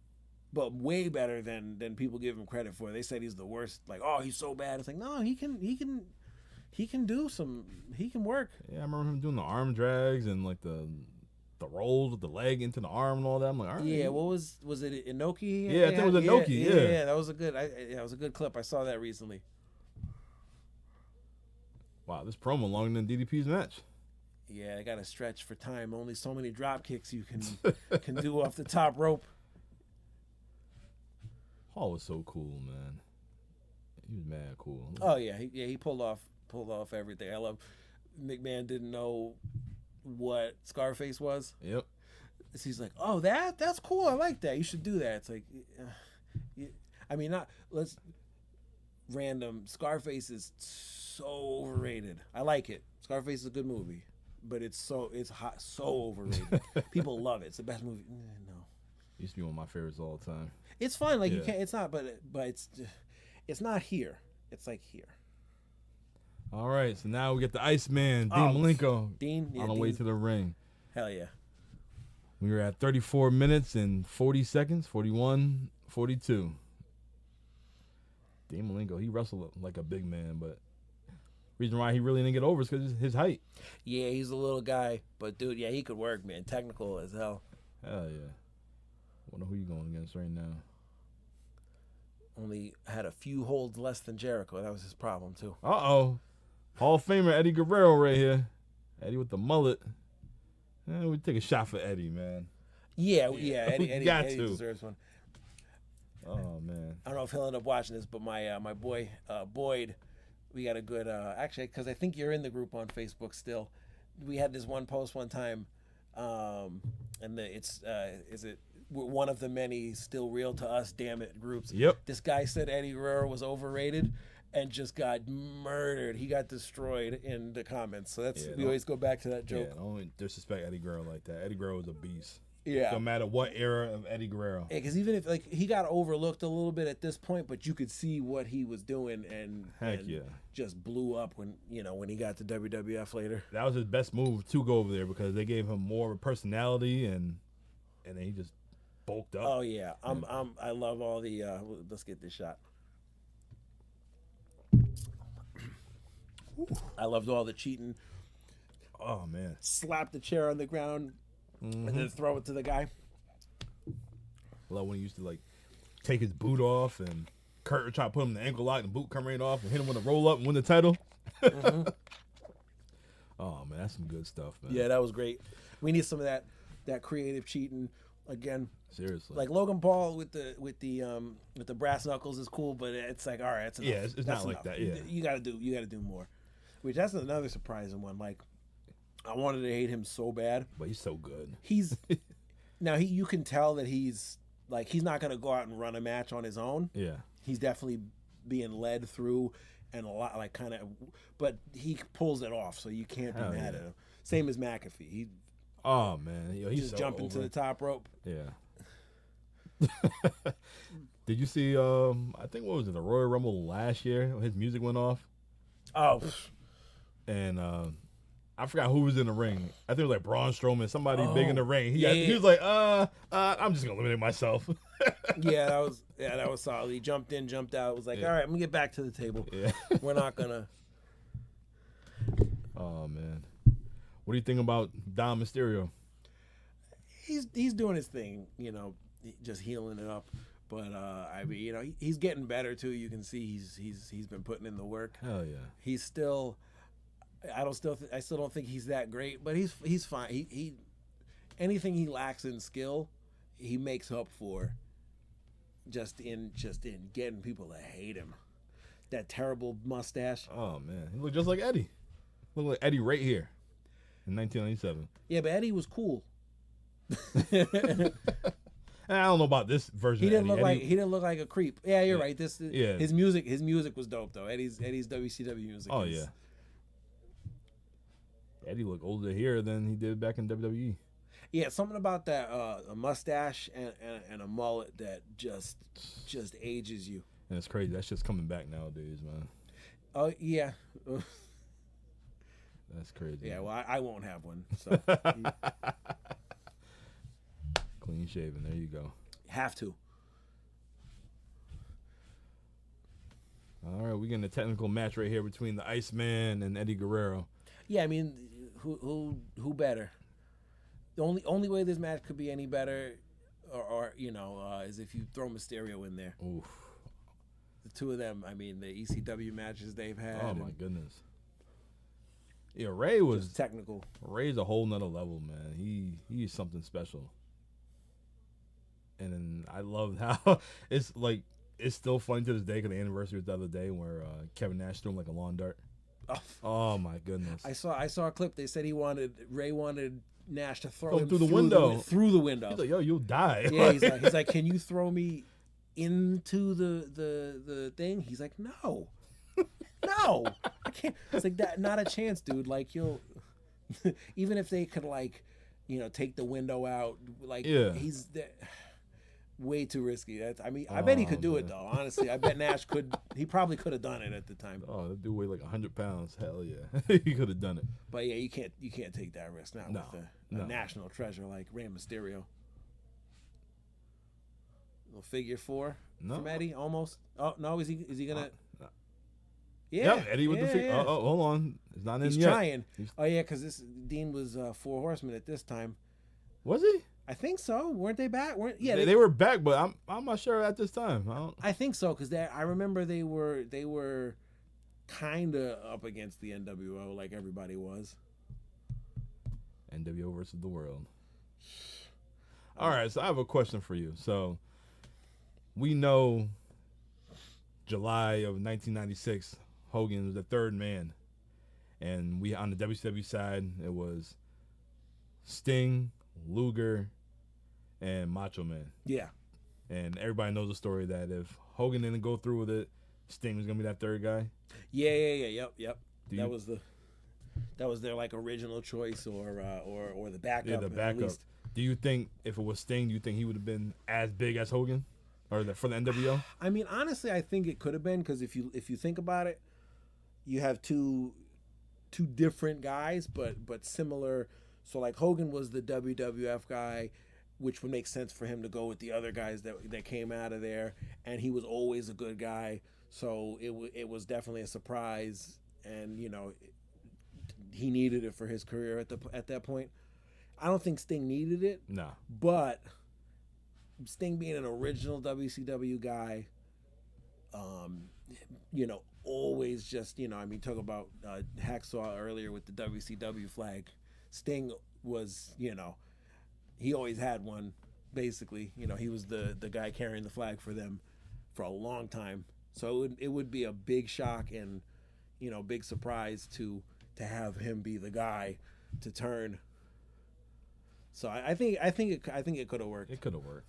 but way better than people give him credit for. They said he's the worst. He's so bad. It's no, he can do some. He can work. Yeah, I remember him doing the arm drags and the rolls with the leg into the arm and all that. I'm like, all right. Yeah, what was it? Inoki? Yeah, I think it was Inoki. Yeah, that was a good. That was a good clip. I saw that recently. Wow, this promo longer than DDP's match. Yeah, I got to stretch for time. Only so many drop kicks you can do off the top rope. Hall was so cool, man. He was mad cool. Oh yeah, he pulled off everything. I love McMahon didn't know what Scarface was. Yep. So he's like, oh, that's cool. I like that. You should do that. It's like, random. Scarface is so overrated. I like it. Scarface is a good movie, but it's so overrated. People love it. It's the best movie. No. It used to be one of my favorites all the time. It's fun. You can't. It's not. But it's not here. It's here. All right. So now we get the Iceman, Dean Malenko, on the way to the ring. Hell yeah. We were at 34 minutes and 40 seconds, 41, 42. Dean Malenko, he wrestled like a big man, but reason why he really didn't get over is because his height. Yeah, he's a little guy, but dude, yeah, he could work, man. Technical as hell. Hell yeah. Wonder who you going against right now. Only had a few holds less than Jericho. That was his problem too. Hall of Famer Eddie Guerrero right here. Eddie with the mullet. We take a shot for Eddie, man. Yeah. Eddie Eddie deserves one. Oh man. I don't know if he'll end up watching this, but my boy Boyd, we got a good actually, because I think you're in the group on Facebook still. We had this one post one time, and it's is it one of the many still real to us, damn it, groups. Yep. This guy said Eddie Guerrero was overrated and just got murdered. He got destroyed in the comments. So we always go back to that joke. Yeah, don't disrespect Eddie Guerrero like that. Eddie Guerrero was a beast. Yeah. No matter what era of Eddie Guerrero. Yeah, because even if he got overlooked a little bit at this point, but you could see what he was doing and just blew up when he got to WWF later. That was his best move to go over there because they gave him more of a personality and then he just bulked up. Oh yeah, I love all the. Let's get this shot. I loved all the cheating. Oh man! Slap the chair on the ground and then throw it to the guy. I love when he used to take his boot off and Kurt would try to put him in the ankle lock and the boot come right off and hit him with a roll up and win the title. Oh man, that's some good stuff, man. Yeah, that was great. We need some of that creative cheating again. Seriously, like Logan Paul with the brass knuckles is cool, but it's like, all right, it's enough. Yeah, it's not like that. Yeah, you gotta do more. Which that's another surprising one. Like, I wanted to hate him so bad, but he's so good. He's now you can tell that he's not gonna go out and run a match on his own. Yeah, he's definitely being led through and a lot but he pulls it off, so you can't be mad at him. Same as McAfee. Oh man, he's just so jumping over. to the top rope. Yeah. Did you see? I think what was it? The Royal Rumble last year. His music went off. Oh. And I forgot who was in the ring. I think it was like Braun Strowman, somebody big in the ring. He was like, I'm just gonna eliminate myself. that was solid. He jumped in, jumped out. It was like, all right, I'm gonna get back to the table. Yeah. We're not gonna. Oh man, what do you think about Dom Mysterio? He's doing his thing, just healing it up. But I mean, he's getting better too. You can see he's been putting in the work. Hell yeah. He's still. I still don't think he's that great, but he's fine. He anything he lacks in skill, he makes up for. Just in getting people to hate him. That terrible mustache. Oh man, he looked just like Eddie. Looked like Eddie right here in 1997. Yeah, but Eddie was cool. I don't know about this version. He didn't look like a creep. Yeah, you're right. Yeah. His music was dope though. Eddie's WCW music. Oh yeah. Eddie looked older here than he did back in WWE. Yeah, something about that a mustache and a mullet that just ages you. And it's crazy. That's just coming back nowadays, man. Oh yeah. That's crazy. Yeah, well, I won't have one. So clean shaven. There you go. Have to. All right, we're getting a technical match right here between the Iceman and Eddie Guerrero. Yeah, I mean, who better? The only way this match could be any better, or is if you throw Mysterio in there. Oof. The two of them. I mean, the ECW matches they've had. Oh my goodness. Yeah, Ray was just technical. Ray's a whole nother level, man. He's something special. And then I love how it's still funny to this day because the anniversary was the other day where Kevin Nash threw him like a lawn dart. Oh my goodness! I saw a clip. They said Ray wanted Nash to throw him through the window. Through the window. He's like, yo, you'll die. Yeah, he's like, can you throw me into the thing? He's like, no, I can't. It's like that. Not a chance, dude. Like you'll, even if they could take the window out, he's there. Way too risky. I bet he could do it though. Honestly, I bet Nash could. He probably could have done it at the time. Oh, that dude weighed like 100 pounds. Hell yeah, he could have done it. But yeah, you can't take that risk now with a national treasure like Rey Mysterio. Little figure four from Eddie, almost. Oh no, is he gonna? Yeah, Eddie with the figure. Yeah. Oh, hold on, it's not in yet. He's trying. Oh yeah, because Dean was 4 Horsemen at this time. Was he? I think so. Weren't they back? They were back, but I'm not sure at this time. I think so because I remember they were kind of up against the NWO like everybody was. NWO versus the world. All right, so I have a question for you. So, we know July of 1996, Hogan was the third man. And we on the WCW side, it was Sting, Luger, and Macho Man. Yeah. And everybody knows the story that if Hogan didn't go through with it, Sting was gonna be that third guy. Yep. That was their like original choice or the backup. Yeah, the backup. Do you think if it was Sting, do you think he would have been as big as Hogan, or for the NWO? I mean, honestly, I think it could have been, because if you think about it, you have two different guys, but similar. So like Hogan was the WWF guy, which would make sense for him to go with the other guys that came out of there, and he was always a good guy. So it was definitely a surprise, and he needed it for his career at that point. I don't think Sting needed it. No. But Sting being an original WCW guy, always just, talk about Hacksaw earlier with the WCW flag. Sting was, he always had one, basically. He was the guy carrying the flag for them for a long time. So it would be a big shock and, big surprise to have him be the guy to turn. So I think it could have worked. It could have worked.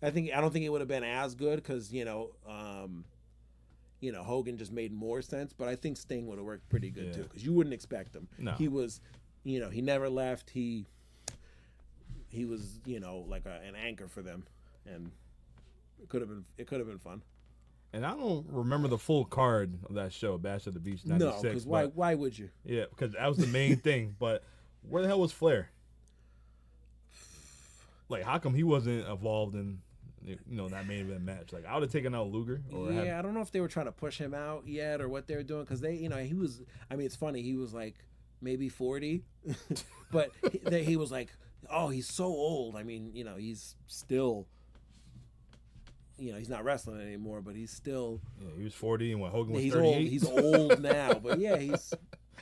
I don't think it would have been as good because Hogan just made more sense, but I think Sting would have worked pretty good too, because you wouldn't expect him. No. He was, he never left. He was like an anchor for them, and it could have been fun. And I don't remember the full card of that show, Bash at the Beach '96. No, because why would you? Yeah, because that was the main thing. But where the hell was Flair? Like, how come he wasn't involved in, that main event match? Like, I would have taken out Luger. I don't know if they were trying to push him out yet or what they were doing, because they, he was. I mean, it's funny. He was like maybe 40, but he was like, oh, he's so old. I mean, he's still. He's not wrestling anymore, but he's still. Yeah, he was 40, and when Hogan was he's 38. old. He's old now, but yeah, he's.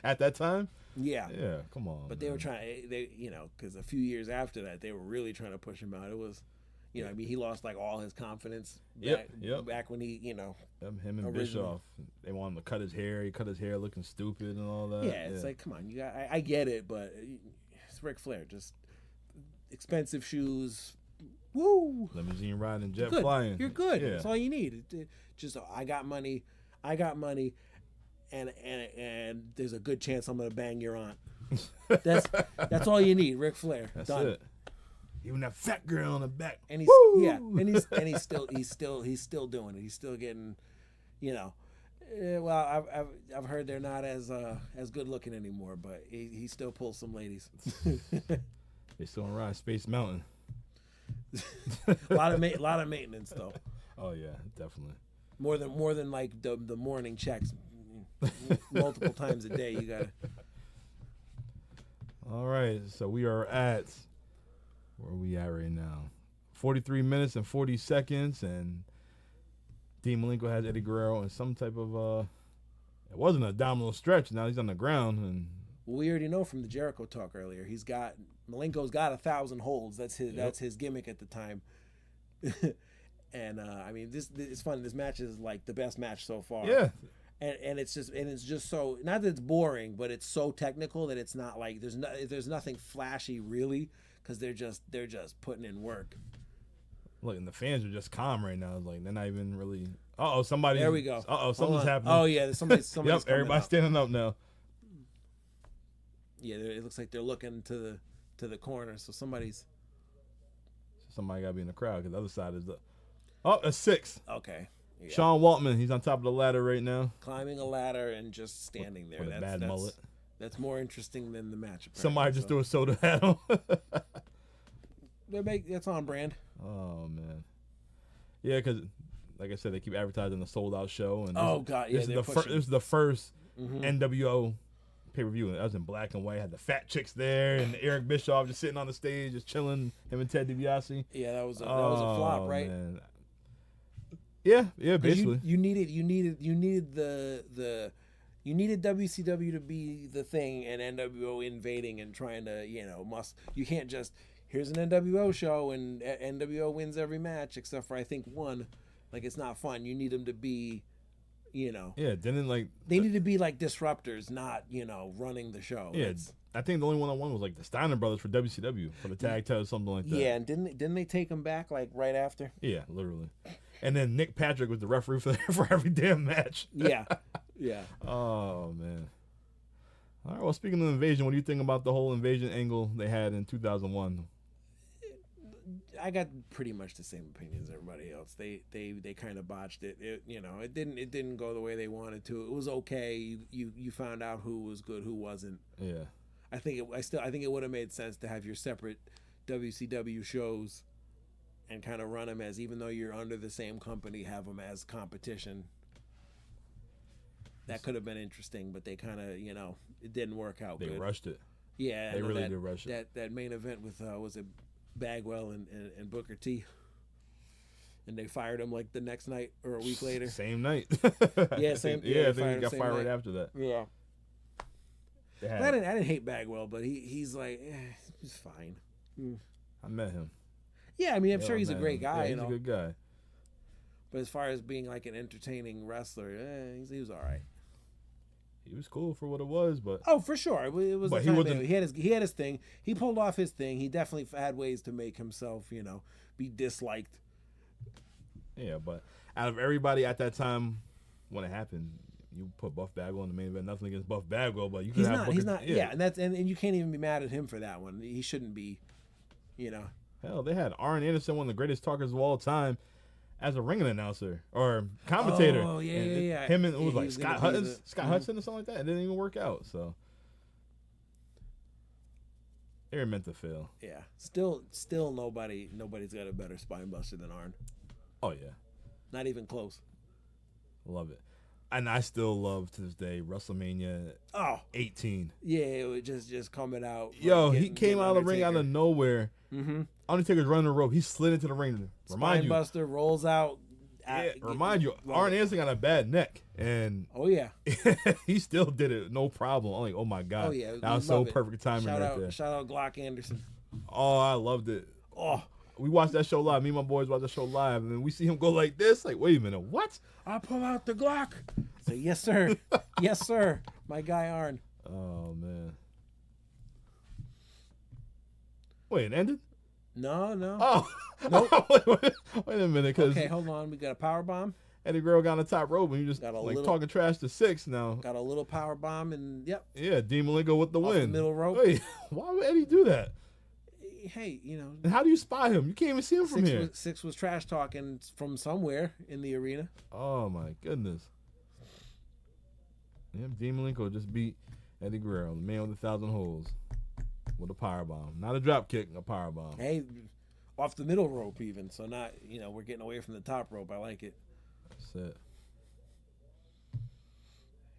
At that time. Yeah. Yeah, come on. But they were trying. Because a few years after that, they were really trying to push him out. It was, I mean, he lost like all his confidence. Back when he, him and Bischoff, they wanted him to cut his hair. He cut his hair looking stupid and all that. Yeah, it's like, come on, I get it, but it's Ric Flair. Just expensive shoes. Woo! Limousine riding, jet good. flying. You're good. Yeah. That's all you need. Just I got money, and there's a good chance I'm gonna bang your aunt. That's all you need, Ric Flair. That's Done. it. Even that fat girl on the back. And he's still doing it. He's still getting, well, I've heard they're not as good looking anymore, but he still pulls some ladies. They still on ride Space Mountain. a lot of maintenance though. Oh yeah, definitely. More than like the morning checks, multiple times a day. You gotta. All right, so we are at where are we at right now? 43 minutes and 40 seconds, and Dean Malenko has Eddie Guerrero in some type of it wasn't an abdominal stretch. Now he's on the ground, and we already know from the Jericho talk earlier. Malenko's got 1,000 holds. That's his gimmick at the time. And I mean, this it's fun. This match is like the best match so far. Yeah. And it's just so, not that it's boring, but it's so technical that it's not like there's nothing flashy really, because they're just putting in work. Look, and the fans are just calm right now. Like, they're not even really. Somebody. There we go. Something's happening. Oh yeah, somebody's yep, everybody's standing up now. Yeah, it looks like they're looking to the corner, so somebody gotta be in the crowd, because the other side is a 6. Okay. Yeah. Sean Waltman, he's on top of the ladder right now. Climbing a ladder and just standing there. With a bad mullet. That's more interesting than the match. Somebody just threw a soda at him. That's on brand. Oh, man. Yeah, because, like I said, they keep advertising the sold-out show. And this is the first NWO pay-per-view. That was in black and white. Had the fat chicks there, and Eric Bischoff just sitting on the stage, just chilling, him and Ted DiBiase. Yeah, that was a flop, right? Man. Yeah, basically. You needed WCW to be the thing, and NWO invading and trying to, you can't just, here's an NWO show and NWO wins every match except for I think one. Like it's not fun. You need them to be, you know. Yeah, didn't like They need to be like disruptors, not running the show. Yeah, I think the only one I won was like the Steiner brothers for WCW for the tag title, something like that. Yeah, and didn't they take him back like right after? Yeah, literally. And then Nick Patrick was the referee for every damn match. Yeah, yeah. Oh man. All right. Well, speaking of Invasion, what do you think about the whole Invasion angle they had in 2001? I got pretty much the same opinion as everybody else. They kind of botched it. It didn't go the way they wanted to. It was okay. You found out who was good, who wasn't. Yeah. I think it would have made sense to have your separate WCW shows and kind of run them as, even though you're under the same company, have them as competition. That could have been interesting, but they kind of, it didn't work out. They good. rushed it. Yeah, they really did rush it. That main event with was it Bagwell and Booker T, and they fired him like the next night or a week later. Same night. Yeah, same. Yeah, I think he got fired right after that. Yeah. I didn't hate Bagwell, but he's like, he's fine. I met him. Yeah, I mean, I'm sure he's a great guy. Yeah, he's a good guy. But as far as being like an entertaining wrestler, he was all right. He was cool for what it was, but for sure, it was. But he had his thing. He pulled off his thing. He definitely had ways to make himself, be disliked. Yeah, but out of everybody at that time, when it happened, you put Buff Bagwell in the main event. Nothing against Buff Bagwell, but you could have Booker. He's not. Yeah, and you can't even be mad at him for that one. He shouldn't be. Hell, they had Arn Anderson, one of the greatest talkers of all time, as a ring announcer or commentator. Oh yeah. Him and it was like Scott Hudson or something like that. It didn't even work out. So they were meant to fail. Yeah. Still nobody's got a better spine buster than Arn. Oh yeah. Not even close. Love it. And I still love to this day WrestleMania 18. Yeah, it was just coming out. Yo, he came out of the ring out of nowhere. Mm-hmm. Undertaker's running the rope. He slid into the ring. Remind you, Buster rolls out. Remind you, Arn Anderson got a bad neck, and he still did it no problem. I'm like, oh my god, that was so perfect timing right there. Shout out Glock Anderson. Oh, I loved it. Oh, we watched that show live. Me and my boys watched that show live, and then we see him go like this. Like, wait a minute, what? I pull out the Glock. So yes, sir, yes, sir. My guy Arn. Oh man. Wait, it ended? No. Oh, nope. wait a minute. Cause okay, hold on. We got a power bomb. Eddie Guerrero got on the top rope, and you just talking trash to Six now. Got a little power bomb, and yep. Yeah, Dean Malenko with the Off win. The middle rope. Wait, why would Eddie do that? Hey, And how do you spy him? You can't even see him from here. Six was trash talking from somewhere in the arena. Oh my goodness. Yeah, Dean Malenko just beat Eddie Guerrero, the man with 1,000 holes, with a power bomb. Not a drop kick, a power bomb. Hey, off the middle rope even. So not, we're getting away from the top rope. I like it. That's it.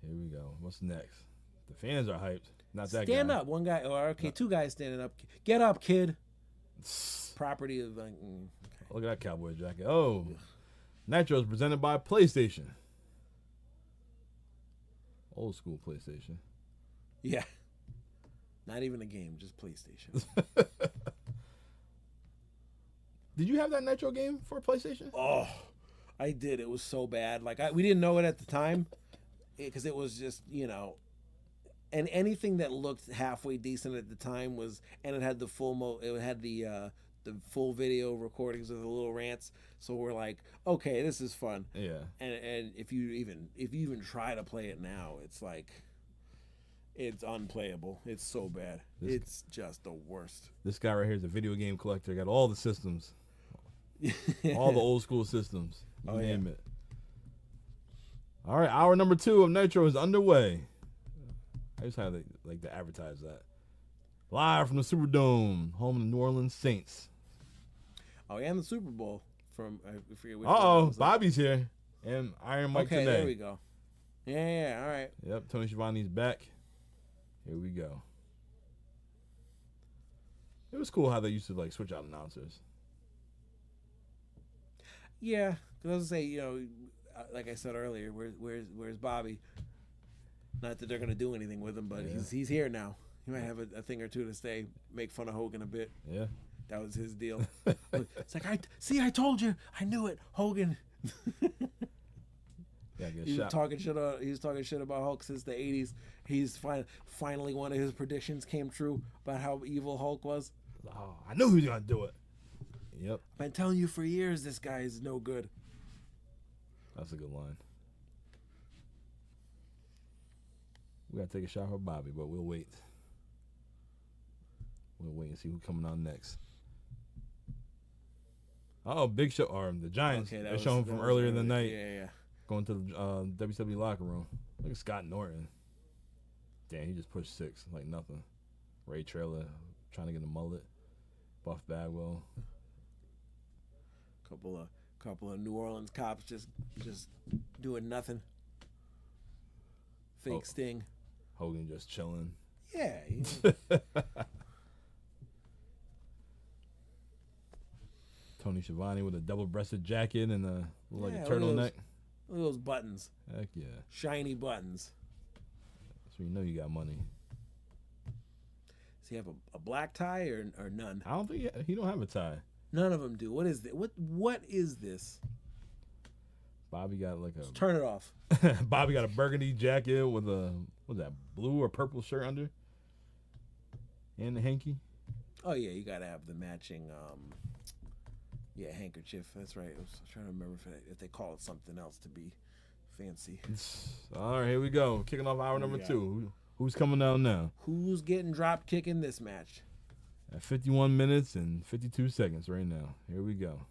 Here we go. What's next? The fans are hyped. Not that guy. Stand up. One guy. Two guys standing up. Get up, kid. Property of okay. Look at that cowboy jacket. Oh, Nitro is presented by PlayStation. Old school PlayStation. Yeah. Not even a game, just PlayStation. Did you have that Nitro game for PlayStation? Oh, I did. It was so bad. Like we didn't know it at the time because it was just, and anything that looked halfway decent at the time and it had the it had the full video recordings of the little rants. So we're like, okay, this is fun. Yeah. And if you even try to play it now, it's like, it's unplayable. It's so bad. It's just the worst. This guy right here is a video game collector. Got all the systems, all the old school systems. You name it. All right, hour number 2 of Nitro is underway. I just had to advertise that. Live from the Superdome, home of the New Orleans Saints. Oh, and the Super Bowl from I forget which. Bobby's here and Iron Mike today. Okay, there we go. Yeah, all right. Yep, Tony Schiavone's back. Here we go. It was cool how they used to switch out announcers. Yeah, because I was gonna say, like I said earlier, where's Bobby? Not that they're gonna do anything with him, but he's here now. He might have a thing or two to say, make fun of Hogan a bit. Yeah, that was his deal. It's like I told you, I knew it, Hogan. He was talking shit about Hulk since the 80s. He's finally one of his predictions came true about how evil Hulk was. Oh, I knew he was gonna do it. Yep. I've been telling you for years this guy is no good. That's a good line. We gotta take a shot for Bobby, but we'll wait. We'll wait and see who's coming on next. Oh, Big Show, or the Giants. Okay, they're showing from earlier in the night. Yeah. Going to the WCW locker room. Look at Scott Norton. Damn, he just pushed 6 like nothing. Ray Trailer trying to get a mullet. Buff Bagwell. Couple of New Orleans cops just doing nothing. Fake Sting. Hogan just chilling. Yeah. Tony Schiavone with a double-breasted jacket and a turtleneck. Look at those buttons. Heck yeah. Shiny buttons. So you know you got money. Does he have a black tie or none? I don't think he don't have a tie. None of them do. What is this? What is this? Bobby got like a... Just turn it off. Bobby got a burgundy jacket with a, what's that, blue or purple shirt under? And the hanky. Oh, yeah, you got to have the matching... handkerchief. That's right. I was trying to remember if they call it something else to be fancy. All right, here we go. Kicking off hour number 2. Who's coming out now? Who's getting drop kick in this match? At 51 minutes and 52 seconds right now. Here we go.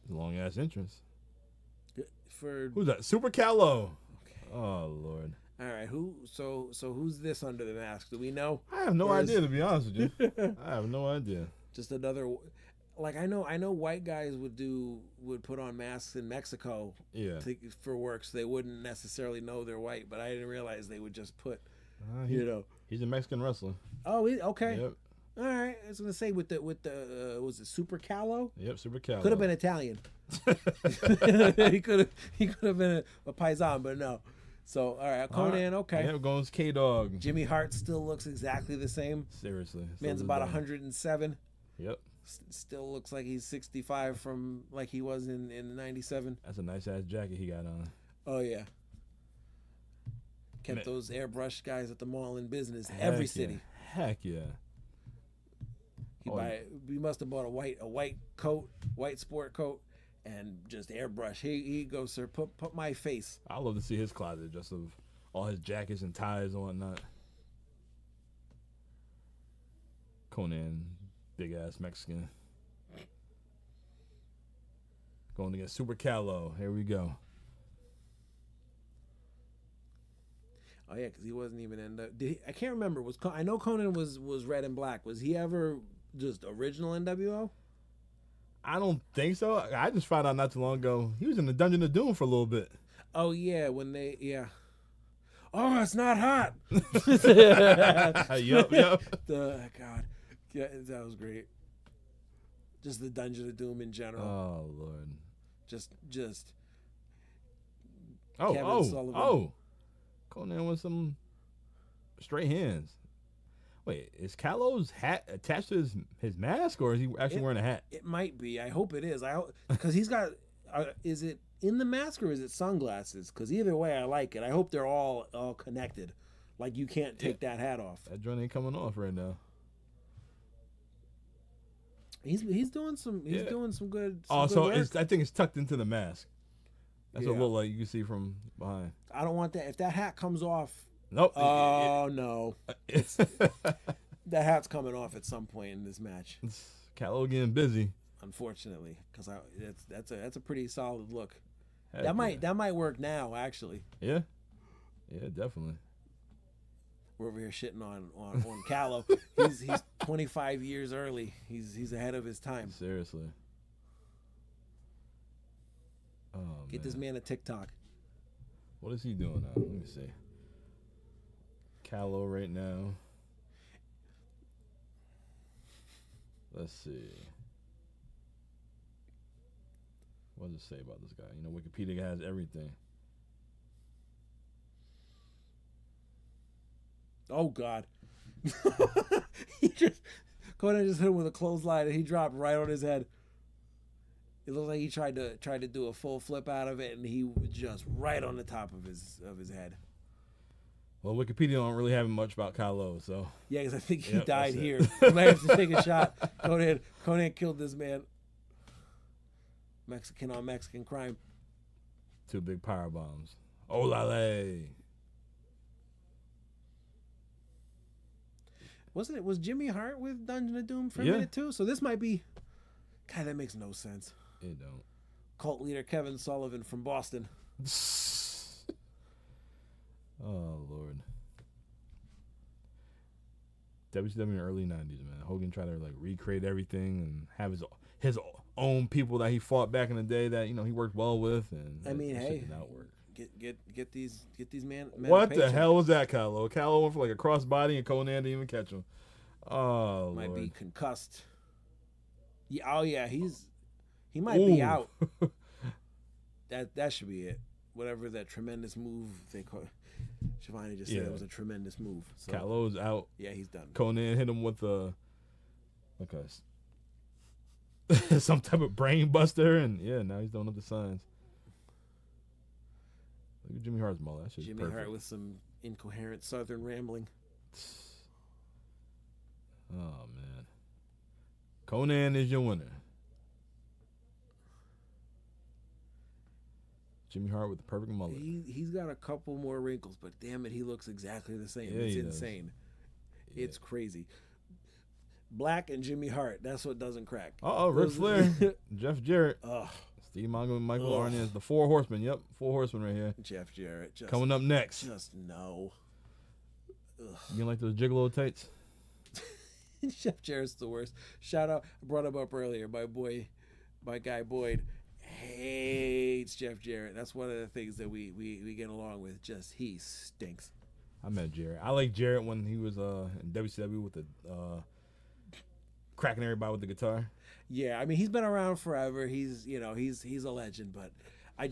Long ass entrance. Who's that? Super Calo. Okay. Oh Lord. All right. So who's this under the mask? Do we know? I have no idea, to be honest with you. I have no idea. Just another. Like I know white guys would put on masks in Mexico. Yeah. For work, so they wouldn't necessarily know they're white. But I didn't realize they would just put. He's a Mexican wrestler. Oh, okay. Yep. All right, I was gonna say with the was it Super Calo? Yep, Super Calo. Could have been Italian. he could have been a paisan, but no. So all right, Konnan, okay. Yep, goes K-Dog. Jimmy Hart still looks exactly the same. Seriously, man's about 107. Yep. Still looks like he's 65 from like he was in '97. That's a nice ass jacket he got on. Oh yeah. Kept those airbrush guys at the mall in business. Every city. Heck yeah. He must have bought a white coat, white sport coat, and just airbrush. Here you go, sir. Put my face. I love to see his closet, just of all his jackets and ties and whatnot. Konnan, big ass Mexican, going against Super Calo. Here we go. Oh yeah, because he wasn't even in the. I can't remember. I know Konnan was red and black. Was he ever just original NWO? I don't think so. I just found out not too long ago he was in the Dungeon of Doom for a little bit. Oh yeah, Oh, it's not hot. Yep. God, yeah, that was great. Just the Dungeon of Doom in general. Oh Lord. Just. Oh. Konnan with some straight hands. Wait, is Calo's hat attached to his mask, or is he actually wearing a hat? It might be. I hope it is. Because he's got. Is it in the mask or is it sunglasses? Because either way, I like it. I hope they're all connected. Like you can't take that hat off. That joint ain't coming off right now. He's doing some. He's doing some good. I think it's tucked into the mask. That's what it looked like. You can see from behind. I don't want that. If that hat comes off. Nope. Oh no! That hat's coming off at some point in this match. It's Calo getting busy, unfortunately, because that's a pretty solid look. That might work now, actually. Yeah, definitely. We're over here shitting on Calo. He's 25 years early. He's ahead of his time. Seriously. Oh, Get this man a TikTok. What is he doing now? Let me see. Calo right now. Let's see. What does it say about this guy? You know, Wikipedia has everything. Oh God. Konnan just hit him with a clothesline, and he dropped right on his head. It looked like he tried to do a full flip out of it, and he was just right on the top of his head. Well, Wikipedia don't really have much about Calo, so. Yeah, because I think he died here. You might have to take a shot. Konnan killed this man. Mexican on Mexican crime. 2 big power bombs. Olale. Was Jimmy Hart with Dungeon of Doom for a minute too? So this might be. God, that makes no sense. It don't. Cult leader Kevin Sullivan from Boston. Oh Lord. WCW in the early 90s, man. Hogan tried to like recreate everything and have his own people that he fought back in the day that he worked well with, and I mean, hey, did not work. Get these men. What the hell was that, Calo? Calo went for like a crossbody, and Konnan didn't even catch him. Oh, might Lord. be concussed. Yeah, he might be out. That should be it. Whatever that tremendous move they call. Shivani just said it was a tremendous move. So, Calo's out. Yeah, he's done. Konnan hit him with some type of brain buster, and now he's throwing up the signs. Look at Jimmy Hart's mullet. That shit's Jimmy perfect. Hart with some incoherent Southern rambling. Oh man, Konnan is your winner. Jimmy Hart with the perfect mullet. He's got a couple more wrinkles, but damn it, he looks exactly the same. Yeah, it's insane. Yeah. It's crazy. Black and Jimmy Hart. That's what doesn't crack. Ric Flair, Jeff Jarrett, Ugh. Steve Mongo, and Michael Arnaz, the 4 Horsemen. Yep, 4 Horsemen right here. Jeff Jarrett. Coming up next. Just no. Ugh. You like those gigolo tights? Jeff Jarrett's the worst. Shout out. I brought him up earlier. My guy Boyd hates Jeff Jarrett. That's one of the things that we get along with. Just he stinks. I met Jarrett. I like Jarrett when he was in WCW with the cracking everybody with the guitar. Yeah, I mean he's been around forever. He's a legend, but I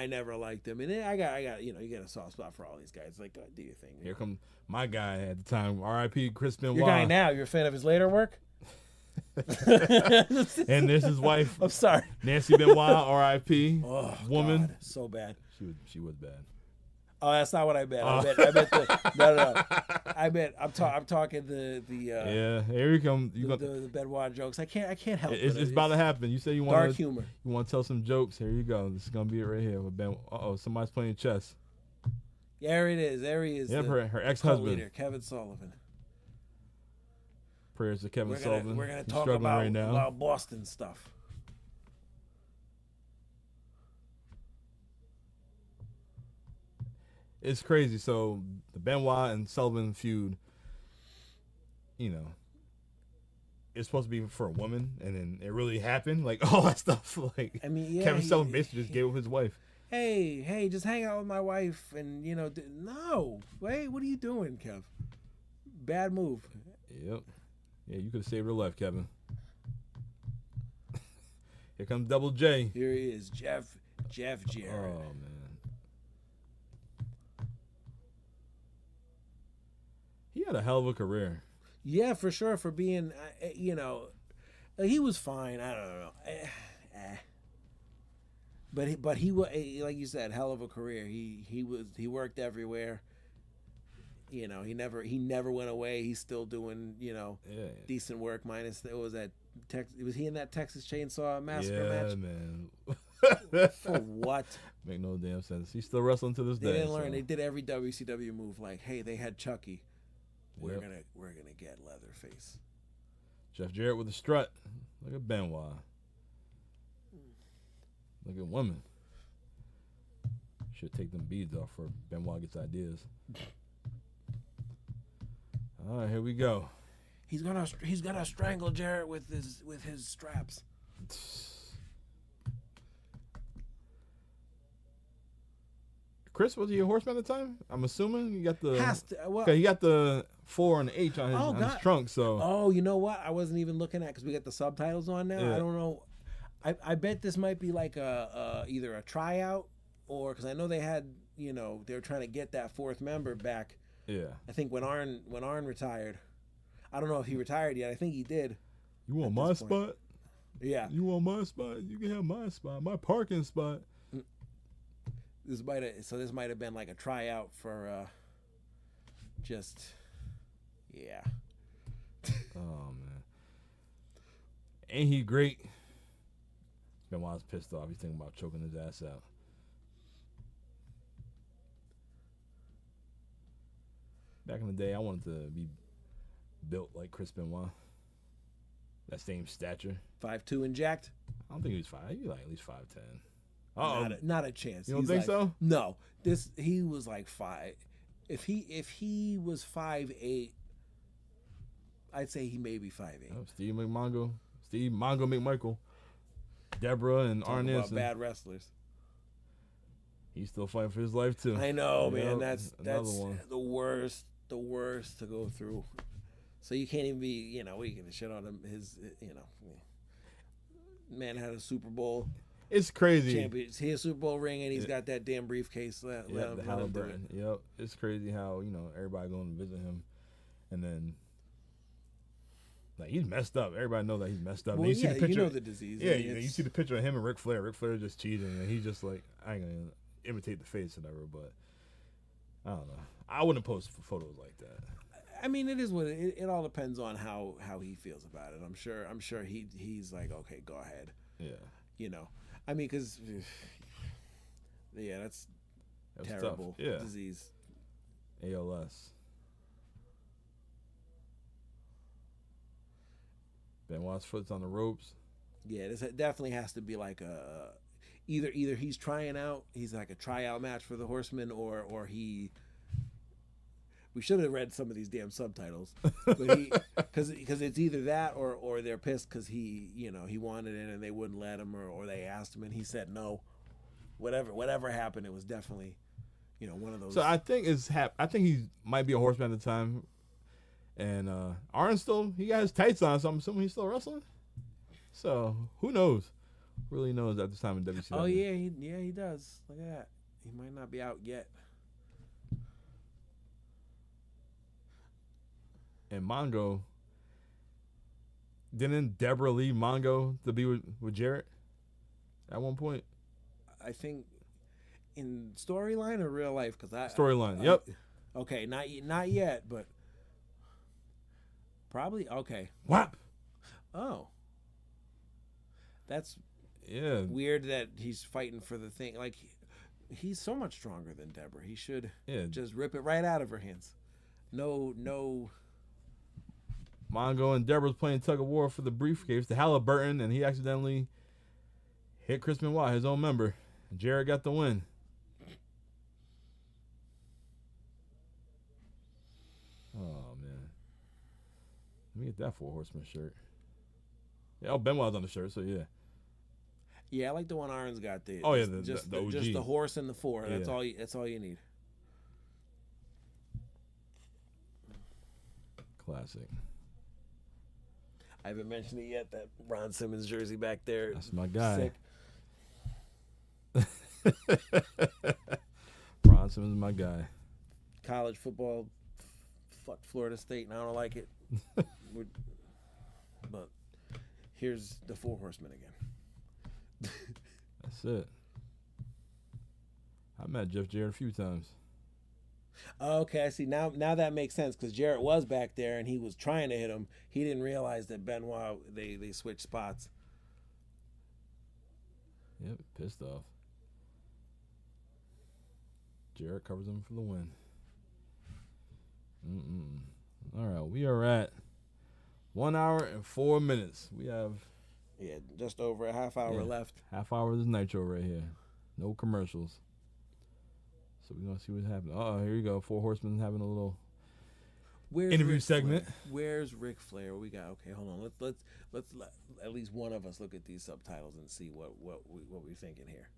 never liked him. And I got you get a soft spot for all these guys. Like, go do your thing. Here come my guy at the time, R.I.P. Chris Benoit. Your guy now. You're a fan of his later work. And there's his wife. I'm sorry, Nancy Benoit, R.I.P. Oh, woman. God, so bad. She was bad. Oh, that's not what I meant. I meant no. I'm talking the here you come. The Benoit jokes. I can't help it. It's about to happen. You say you want dark humor. You want to tell some jokes? Here you go. This is gonna be it right here with Ben. Somebody's playing chess. There it is. There he is. Yep, her ex-husband, leader, Kevin Sullivan. Prayers to Kevin Sullivan. We're gonna He's talk struggling right now. about Boston stuff. It's crazy. So the Benoit and Sullivan feud, it's supposed to be for a woman, and then it really happened. Like all that stuff. Like Kevin Sullivan basically just gave up his wife. Hey, just hang out with my wife, and no. Wait, what are you doing, Kev? Bad move. Yep. Yeah, you could have saved her life, Kevin. Here comes Double J. Here he is, Jeff Jarrett. Oh man. He had a hell of a career. Yeah, for sure. For being, he was fine. I don't know. But he was, like you said, hell of a career. He worked everywhere. He never went away. He's still doing, decent work. Minus was he in that Texas Chainsaw Massacre match? Man. For what? Make no damn sense. He's still wrestling to this day. They didn't learn. They did every WCW move. Like, hey, they had Chucky. We're gonna get Leatherface. Jeff Jarrett with the strut. Look at Benoit. Look at women. Should take them beads off for Benoit gets ideas. All right, here we go. He's gonna strangle Jarrett with his straps. Chris, was he a Horseman at the time? I'm assuming you got the. Okay, he got the 4 and the H on his trunk. So. Oh, you know what? I wasn't even looking at because we got the subtitles on now. Yeah. I don't know. I bet this might be like either a tryout or because I know they had they were trying to get that 4th member back Yeah. I think when Arn retired, I don't know if he retired yet. I think he did. You want my spot? Yeah. You want my spot? You can have my spot, my parking spot. This might have been like a tryout for just, yeah. Oh man, ain't he great? Benoit's pissed off. He's thinking about choking his ass out. Back in the day, I wanted to be built like Chris Benoit. That same stature. 5'2" and jacked? I don't think he was 5. He was like at least 5'10". Not a chance. You don't think so? No. He was like 5. If he was 5'8", I'd say he may be 5'8". Oh, Steve Mongo McMichael, Deborah and Arn Anderson. Bad wrestlers. He's still fighting for his life too. I know, man. That's one. the worst to go through. So you can't even be, what are you gonna shit on him? Man had a Super Bowl. It's crazy. Champions. He had a Super Bowl ring, and he's got that damn briefcase. The Halliburton. Yep. It's crazy how everybody going to visit him, and then like he's messed up. Everybody knows that he's messed up. Well, you see the picture, the disease. Yeah, you see the picture of him and Ric Flair. Ric Flair just cheating, and he's just like, I ain't gonna imitate the face or whatever. But I don't know. I wouldn't post photos like that. I mean, it is what it all depends on how he feels about it. I'm sure he's like, okay, go ahead. Yeah. I mean, because that's terrible. Tough. Yeah. Disease. ALS. Benoit's foot's on the ropes. Yeah, this definitely has to be like either he's trying out, he's like a tryout match for the Horsemen, or he. We should have read some of these damn subtitles, but because it's either that or they're pissed because he wanted it and they wouldn't let him, or they asked him and he said no. Whatever happened, it was definitely one of those. So I think he might be a Horseman at the time, and Arn he got his tights on, so I'm assuming he's still wrestling. So who knows? Really knows at this time in WCW. Oh yeah, he does. Look at that. He might not be out yet. And Mongo, didn't Deborah leave Mongo to be with Jarrett at one point? I think in storyline or real life, storyline. Yep. Okay, not yet, but probably okay. Whap. Oh, that's weird that he's fighting for the thing. Like he's so much stronger than Deborah. He should just rip it right out of her hands. No. Mongo and Deborah's playing tug of war for the briefcase, the Halliburton, and he accidentally hit Chris Benoit, his own member. Jarrett got the win. Oh man, let me get that 4 Horsemen shirt. Yeah, Benoit's on the shirt, so yeah. Yeah, I like the one Arn's got there. Oh yeah, just the OG. Just the horse and the 4. Yeah. That's all you need. Classic. I haven't mentioned it yet. That Ron Simmons jersey back there. That's my guy. Sick. Ron Simmons is my guy. College football, fuck Florida State, and I don't like it. But here's the 4 Horsemen again. That's it. I met Jeff Jarrett a few times. Okay, I see. Now that makes sense because Jarrett was back there and he was trying to hit him. He didn't realize that Benoit they switched spots. Yep, pissed off. Jarrett covers him for the win. All right, we are at 1 hour and 4 minutes. We have just over a half hour left. Half hour of this Nitro right here. No commercials. So we're gonna see what's happening. Here you go. 4 Horsemen having a little interview segment. Where's Ric Flair? We got hold on. Let's let at least one of us look at these subtitles and see what we're thinking here.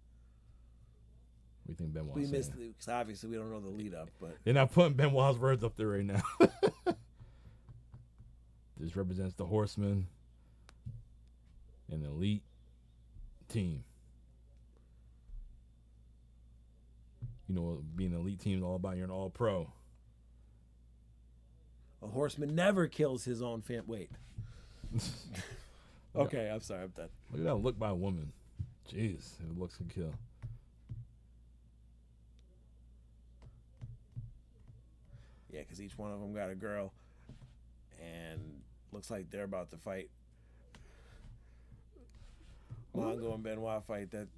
We think Benoit. We missed because obviously we don't know the lead up, but they're not putting Benoit's words up there right now. This represents the Horsemen, an elite team. You know, being an elite team is all about you're an all-pro. A horseman never kills his own Wait. Okay, I'm sorry. I'm done. Look at that look by a woman. Jeez, it looks can kill. Yeah, because each one of them got a girl, and looks like they're about to fight. Mongo and Benoit fight. That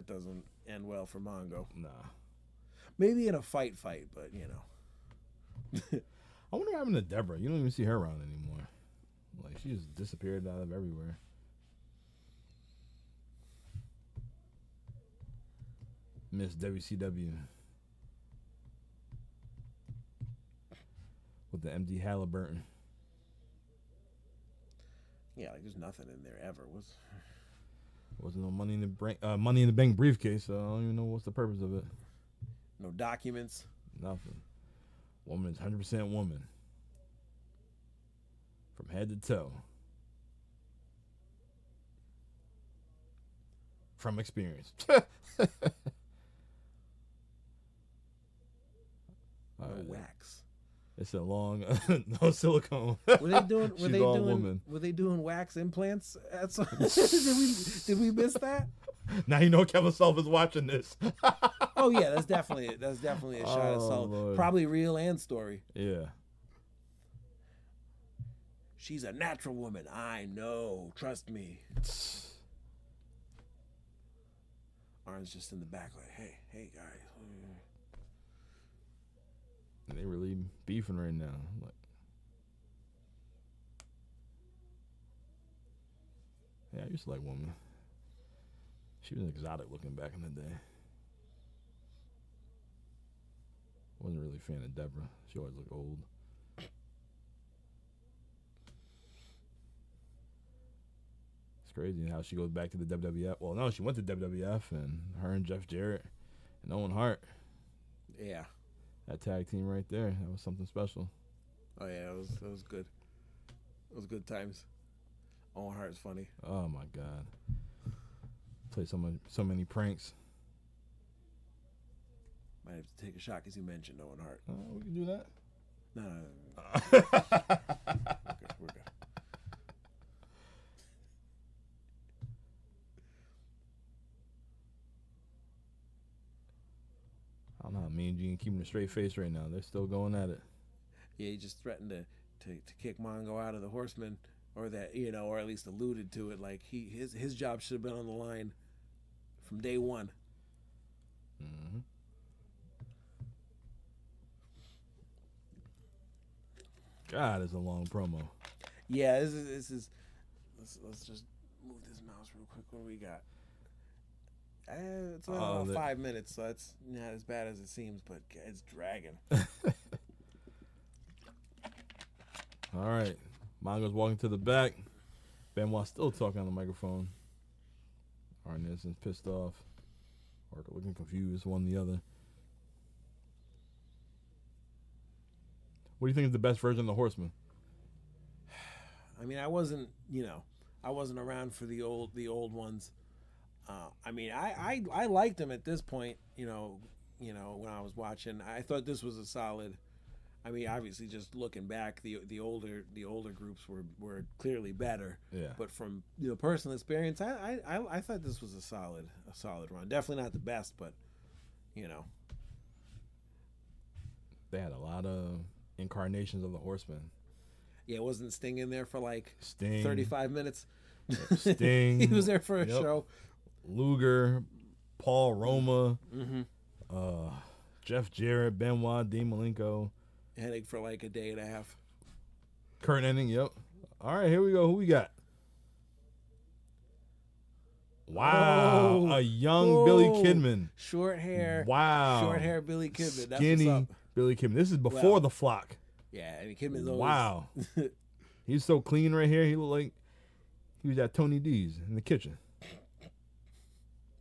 doesn't end well for Mongo. Nah. Maybe in a fight, but you know. I wonder what happened to Deborah. You don't even see her around anymore. Like, she just disappeared out of everywhere. Miss WCW. With the empty Halliburton. Yeah, like there's nothing in there ever. Wasn't no money in the bank briefcase, so I don't even know what's the purpose of it. No documents. Nothing. Woman is 100% woman. From head to toe. From experience. Wax. It's a long no silicone. Were they doing? Were they doing wax implants? Did we miss that? Now you know Kevin Sullivan's watching this. Oh yeah, that's definitely a shot at Sullivan. Lord. Probably real and story. Yeah. She's a natural woman. I know. Trust me. Arn's just in the back like, hey guys. They really beefing right now. Like, yeah, I used to like woman. She was exotic looking back in the day. Wasn't really a fan of Deborah. She always looked old. It's crazy how she goes back to the WWF. Well, no, she went to WWF, and her and Jeff Jarrett and Owen Hart. Yeah. That tag team right there, that was something special. Oh yeah, that was good. It was good times. Owen Hart's funny. Oh my God, played so many pranks. Might have to take a shot because you mentioned Owen Hart. We can do that. No. We're good. I don't know. Me and Gene keeping a straight face right now. They're still going at it. Yeah, he just threatened to kick Mongo out of the Horsemen, or that, you know, or at least alluded to it. Like his job should have been on the line from day one. Mm-hmm. God, it's a long promo. Yeah, this is. Let's just move this mouse real quick. What do we got? It's only about 5 minutes, so it's not as bad as it seems, but it's dragging. All right. Mongo's walking to the back. Benoit's still talking on the microphone. Arnett is pissed off or looking confused, one or the other. What do you think is the best version of the Horsemen? I mean, I wasn't around for the old ones. I mean, I liked them at this point. You know, when I was watching, I thought this was a solid. I mean, obviously, just looking back, the older groups were clearly better. Yeah. But from personal experience, I thought this was a solid run. Definitely not the best, but they had a lot of incarnations of the Horsemen. Yeah, wasn't Sting in there for like Sting, 35 minutes? Sting. He was there for a show. Luger, Paul Roma, Mm-hmm. Jeff Jarrett, Benoit, Dean Malenko. Headache for like a day and a half. Kurt Hennig, yep. All right, here we go. Who we got? Wow, a young Billy Kidman. Short hair. Wow. Short hair Billy Kidman. That's Skinny what's up. Billy Kidman. This is before the flock. Yeah, I mean, Kidman's always... Wow. He's so clean right here. He looked like he was at Tony D's in the kitchen.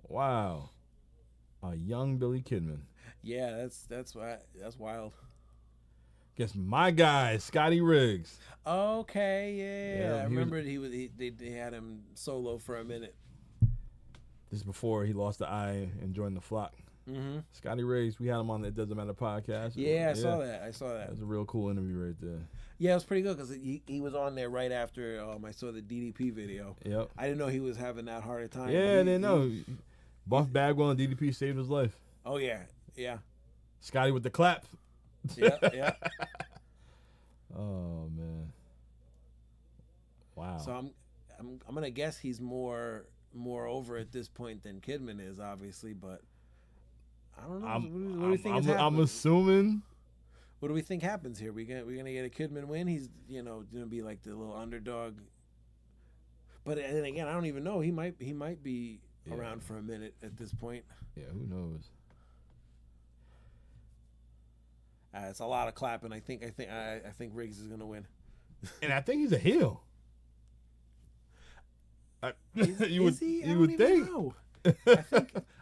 Wow. A young Billy Kidman. Yeah, that's wild. Guess my guy, Scotty Riggs. Okay, yeah. I remember they had him solo for a minute. This is before he lost the eye and joined the flock. Mm-hmm. Scotty Riggs, we had him on the It Doesn't Matter podcast. Yeah, I saw that. That was a real cool interview right there. Yeah, it was pretty good because he was on there right after I saw the DDP video. Yep. I didn't know he was having that hard a time. Yeah, I didn't know. Buff Bagwell and DDP saved his life. Oh yeah, yeah. Scotty with the clap. Yeah. Oh man. Wow. So I'm gonna guess he's more over at this point than Kidman is, obviously, but I don't know. What do you think is happening? I'm assuming. What do we think happens here? We're gonna get a Kidman win. He's gonna be like the little underdog. But then again, I don't even know. He might be around for a minute at this point. Yeah, who knows? It's a lot of clapping. I think Riggs is gonna win. And I think he's a heel. You would think. Know.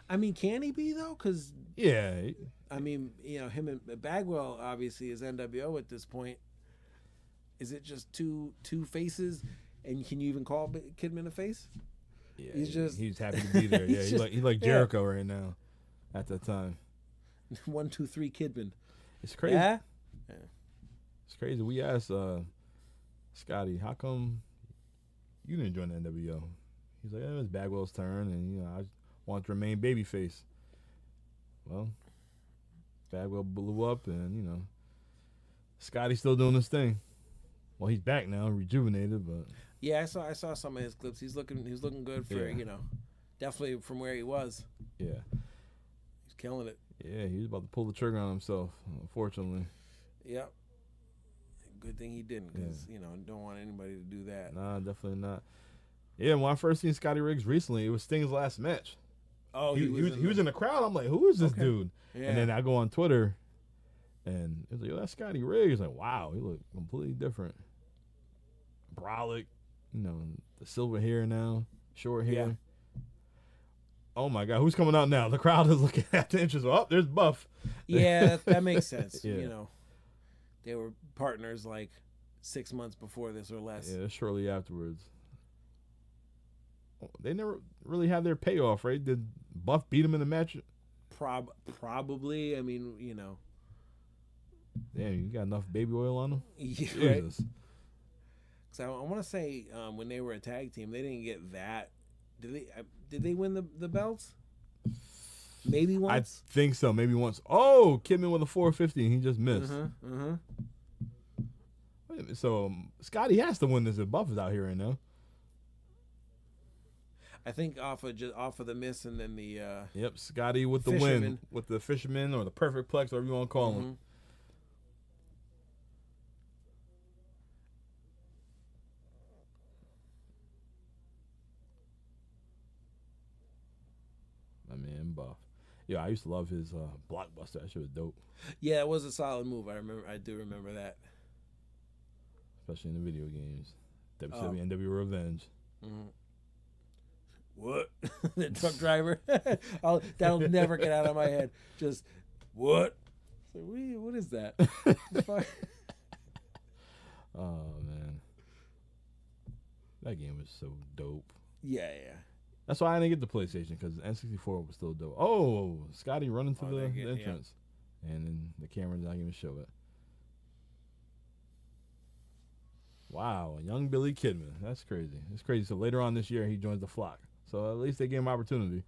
I mean, can he be though? Because I mean, him and Bagwell obviously is NWO at this point. Is it just two faces? And can you even call Kidman a face? Yeah, he's happy to be there. Yeah, he's like Jericho right now. At that time, 1, 2, 3 Kidman. It's crazy. Yeah. It's crazy. We asked Scotty, how come you didn't join the NWO? He's like, it was Bagwell's turn, and I want to remain babyface. Well, Bagwell blew up, and Scotty's still doing his thing. Well, he's back now, rejuvenated, but yeah, I saw some of his clips. He's looking good for definitely from where he was. Yeah, he's killing it. Yeah, he was about to pull the trigger on himself, unfortunately. Yep. Good thing he didn't, because don't want anybody to do that. Nah, definitely not. Yeah, when I first seen Scotty Riggs recently, it was Sting's last match. Oh, he was in the crowd. I'm like, who is this dude? Yeah. And then I go on Twitter, and it's like, that's Scotty Riggs. Like, wow, he looked completely different. Brolic, the silver hair now, short hair. Yeah. Oh my God, who's coming out now? The crowd is looking at the entrance. Oh, there's Buff. Yeah, that makes sense. Yeah. They were partners like 6 months before this or less. Yeah, shortly afterwards. They never really had their payoff, right? Did Buff beat him in the match? Probably. I mean, Damn, you got enough baby oil on him? Yeah, Jesus. right. So I want to say when they were a tag team, they didn't get that. Did they win the belts? Maybe once. I think so. Maybe once. Oh, Kidman with a 450, and he just missed. Wait a minute, so Scotty has to win this if Buff is out here right now. I think off of the miss and then the Yep, Scotty with the fisherman. win with the fisherman or the perfect plex, whatever you want to call him. My man Buff. Yeah, I used to love his blockbuster. That shit was dope. Yeah, it was a solid move. I do remember that. Especially in the video games. WCW NWO Revenge. Mm-hmm. What? The truck driver? That'll never get out of my head. Just, what? So, what is that? Oh, man. That game was so dope. Yeah. That's why I didn't get the PlayStation, because N64 was still dope. Oh, Scotty running to the entrance. Yeah. And then the camera did not even show it. Wow, young Billy Kidman. That's crazy. It's crazy. So later on this year, he joins the flock. So at least they gave him opportunity.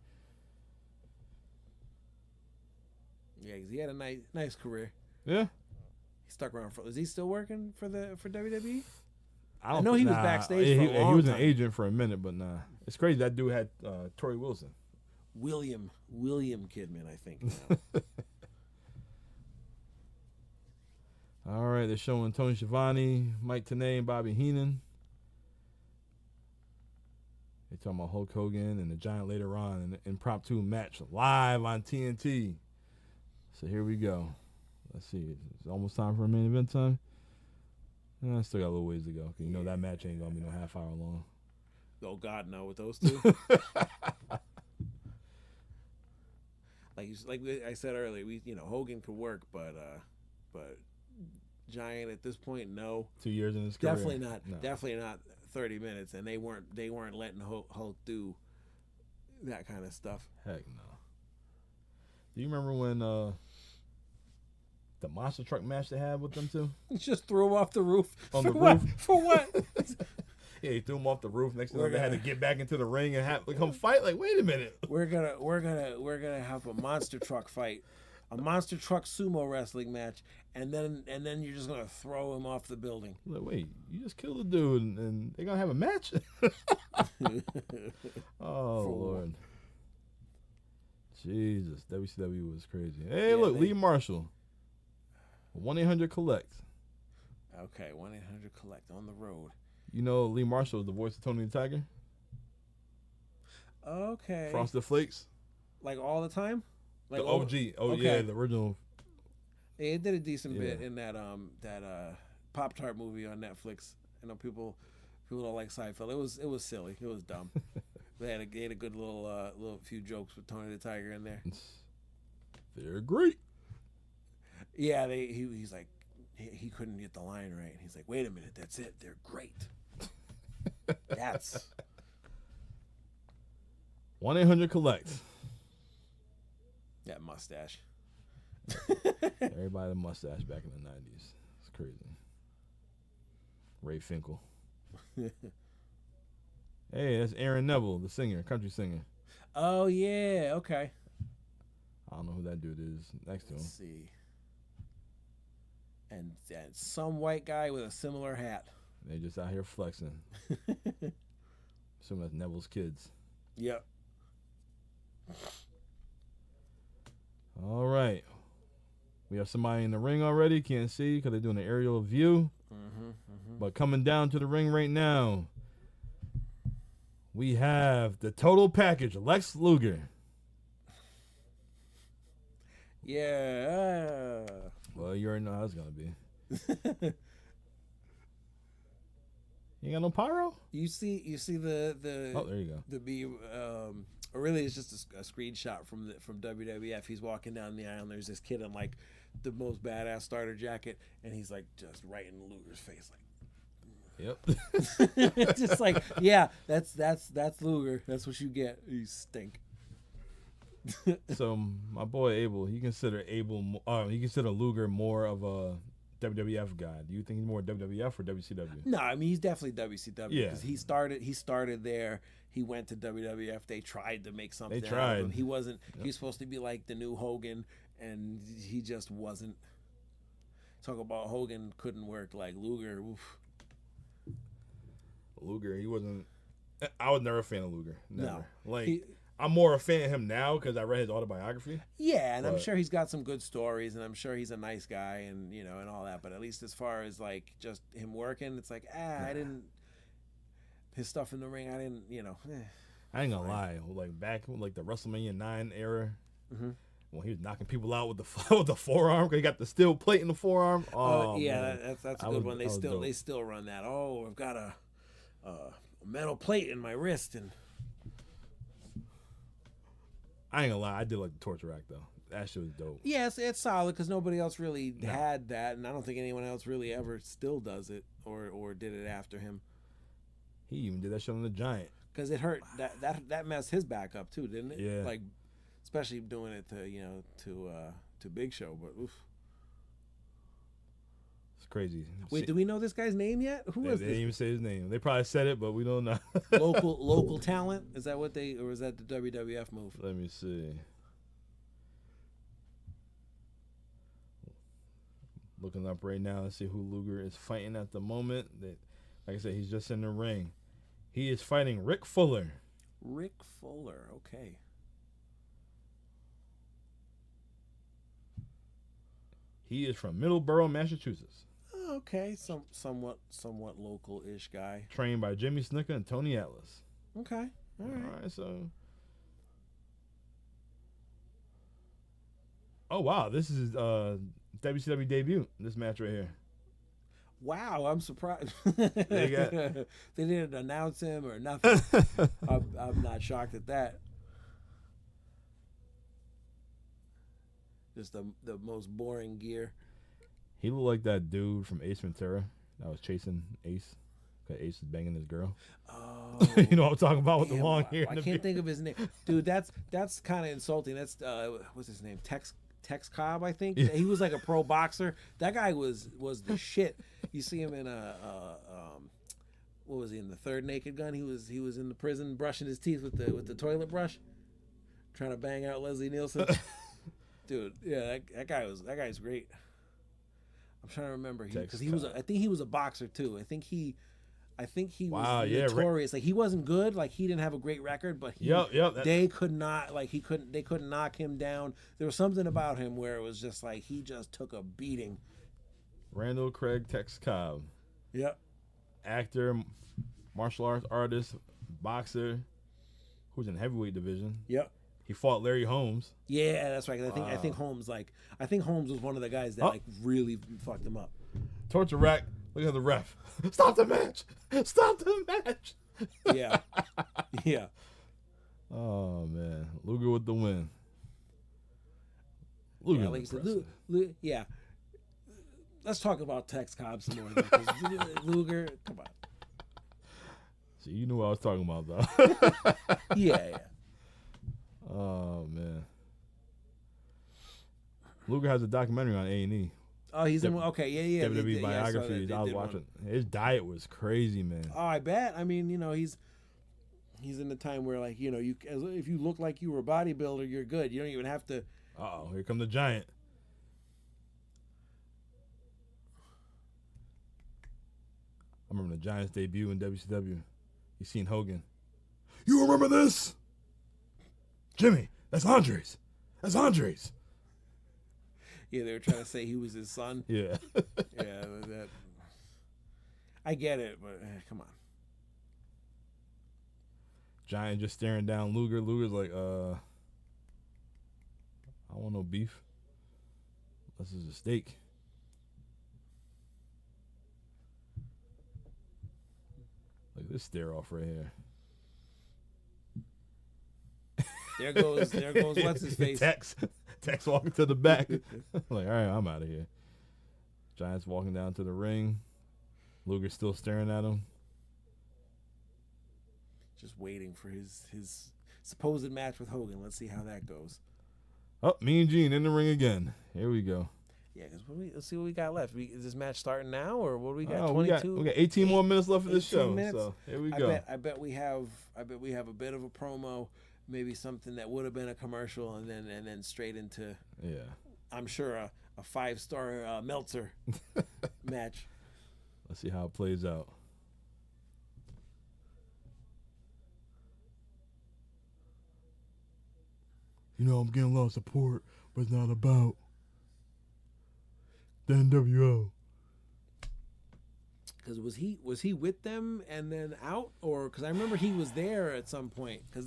Yeah, because he had a nice career. Yeah. He stuck around is he still working for WWE? I know he was backstage for a long time. He was an agent for a minute, but nah. It's crazy. That dude had Torrey Wilson. William Kidman, I think. Now. All right, they're showing Tony Schiavone, Mike Tenay, and Bobby Heenan. They're talking about Hulk Hogan and the Giant later on in an impromptu match live on TNT. So here we go. Let's see. It's almost time for a main event time. I still got a little ways to go. You know that match ain't going to be no half hour long. Oh, God, no, with those two. like I said earlier, Hogan could work, but Giant at this point, no. 2 years in his career. Definitely not. No. Definitely not 30 minutes, and they weren't letting Hulk do that kind of stuff. Heck no. Do you remember when the monster truck match they had with them two? Just threw him off the roof. On the what? roof? For what? Yeah, he threw him off the roof. Next thing they had to get back into the ring and come fight. Like, wait a minute. We're gonna have a monster truck fight, a monster truck sumo wrestling match, and then you're just gonna throw him off the building. Like, wait, you just killed a dude and they're gonna have a match? Oh Lord. Jesus, WCW was crazy. Hey, look, Lee Marshall. 1-800-COLLECT. Okay, 1-800-COLLECT on the road. You know Lee Marshall is the voice of Tony the Tiger? Okay. Frosted Flakes? Like all the time? Like the OG. Oh, okay. Yeah, the original. Yeah, it did a decent bit in that Pop-Tart movie on Netflix. I know people don't like Seinfeld. It was silly. It was dumb. They had a good little few jokes with Tony the Tiger in there. They're great. Yeah, he's like, he couldn't get the line right. He's like, wait a minute, that's it. They're great. That's 1-800-COLLECT. That mustache. Everybody had a mustache back in the 90s. It's crazy. Ray Finkel. Hey, that's Aaron Neville, the singer, country singer. Oh, yeah, okay. I don't know who that dude is next to him. Let's see. And some white guy with a similar hat. They just out here flexing. Assuming that's Neville's kids. Yep. All right. We have somebody in the ring already. Can't see because they're doing an aerial view. But coming down to the ring right now, we have the total package, Lex Luger. Yeah. Well, you already know how it's going to be. You got no pyro? You see the oh, there you go. Or really it's just a screenshot from WWF. He's walking down the aisle and there's this kid in like the most badass starter jacket and he's like just right in Luger's face like yep. Just like, yeah, that's Luger. That's what you get. You stink. So my boy Abel, he consider Luger more of a WWF guy. Do you think he's more WWF or WCW? No, I mean he's definitely WCW. Yeah, because he started there. He went to WWF. They tried to make something. They tried. Out of him. He wasn't. Yep. He was supposed to be like the new Hogan, and he just wasn't. Talk about Hogan couldn't work like Luger. Oof. Luger, he wasn't. I was never a fan of Luger. Never. No, I'm more a fan of him now because I read his autobiography. Yeah, and I'm sure he's got some good stories, and I'm sure he's a nice guy, and and all that. But at least as far as like just him working, it's like I didn't. His stuff in the ring, I didn't. I ain't gonna lie. Like back like the WrestleMania 9 era, when he was knocking people out with the forearm, 'cause he got the steel plate in the forearm. Oh yeah, that's a good one. They still run that. Oh, I've got a metal plate in my wrist and. I ain't gonna lie, I did like the torture rack though. That shit was dope. Yes, it's solid because nobody else really had that, and I don't think anyone else really ever still does it or did it after him. He even did that shit on the Giant. Because it hurt. That messed his back up too, didn't it? Yeah. Like, especially doing it to Big Show, but oof. It's crazy. Wait, do we know this guy's name yet? Who was this? They didn't even say his name. They probably said it, but we don't know. local talent? Is that what or is that the WWF move? Let me see. Looking up right now to see who Luger is fighting at the moment. Like I said, he's just in the ring. He is fighting Rick Fuller. Rick Fuller, okay. He is from Middleborough, Massachusetts. Oh, okay, somewhat local-ish guy. Trained by Jimmy Snuka and Tony Atlas. Okay, all right. So. Oh wow, this is WCW debut. This match right here. Wow, I'm surprised. They didn't announce him or nothing. I'm not shocked at that. Just the most boring gear. He looked like that dude from Ace Ventura that was chasing Ace Okay, Ace is banging his girl. Oh, You know what I'm talking about with the damn, long hair. I and the can't beard. think of his name, dude. That's kind of insulting. That's what's his name? Tex Cobb, I think. Yeah. He was like a pro boxer. That guy was the shit. You see him in what was he in, the Third Naked Gun? He was in the prison brushing his teeth with the toilet brush, trying to bang out Leslie Nielsen. Dude, yeah, that guy's great. I'm trying to remember because I think he was a boxer too. I think he Wow, was yeah, notorious. Like he wasn't good. Like he didn't have a great record, but they could not they couldn't knock him down. There was something about him where it was just like he just took a beating. Randall Craig Tex Cobb. Yep. Actor, martial arts artist, boxer, who's in heavyweight division. Yep. He fought Larry Holmes. Yeah, that's right. I think Holmes was one of the guys that really fucked him up. Torture rack. Look at the ref. Stop the match. Stop the match. Yeah. Yeah. Oh man, Luger with the win. Luger, yeah, like you said, yeah. Let's talk about Tex Cobb some more. Because Luger, come on. See, you knew what I was talking about, though. Yeah. Oh man, Luger has a documentary on A&E. Oh, he's in. Okay, yeah. WWE biographies. I was watching. His diet was crazy, man. Oh, I bet. I mean, he's in the time where, like, if you look like you were a bodybuilder, you're good. You don't even have to. Uh-oh, here come the Giant. I remember the Giant's debut in WCW. You seen Hogan. You remember this? Jimmy, that's Andres. That's Andres. Yeah, they were trying to say he was his son. Yeah. Yeah, I get it, but come on. Giant just staring down Luger. Luger's like, I don't want no beef. This is a steak. Look at this stare off right here. There goes what's his face? Tex walking to the back. Like, all right, I'm out of here. Giant's walking down to the ring. Luger's still staring at him. Just waiting for his supposed match with Hogan. Let's see how that goes. Oh, Mean Gene in the ring again. Here we go. Yeah, because let's see what we got left. Is this match starting now, or what do we got? 22. We got 18 more minutes left of this show. Minutes? So here we go. I bet we have a bit of a promo. Maybe something that would have been a commercial, and then straight into, I'm sure a 5-star Meltzer match. Let's see how it plays out. I'm getting a lot of support, but it's not about the NWO. Because was he with them and then out, or because I remember he was there at some point, because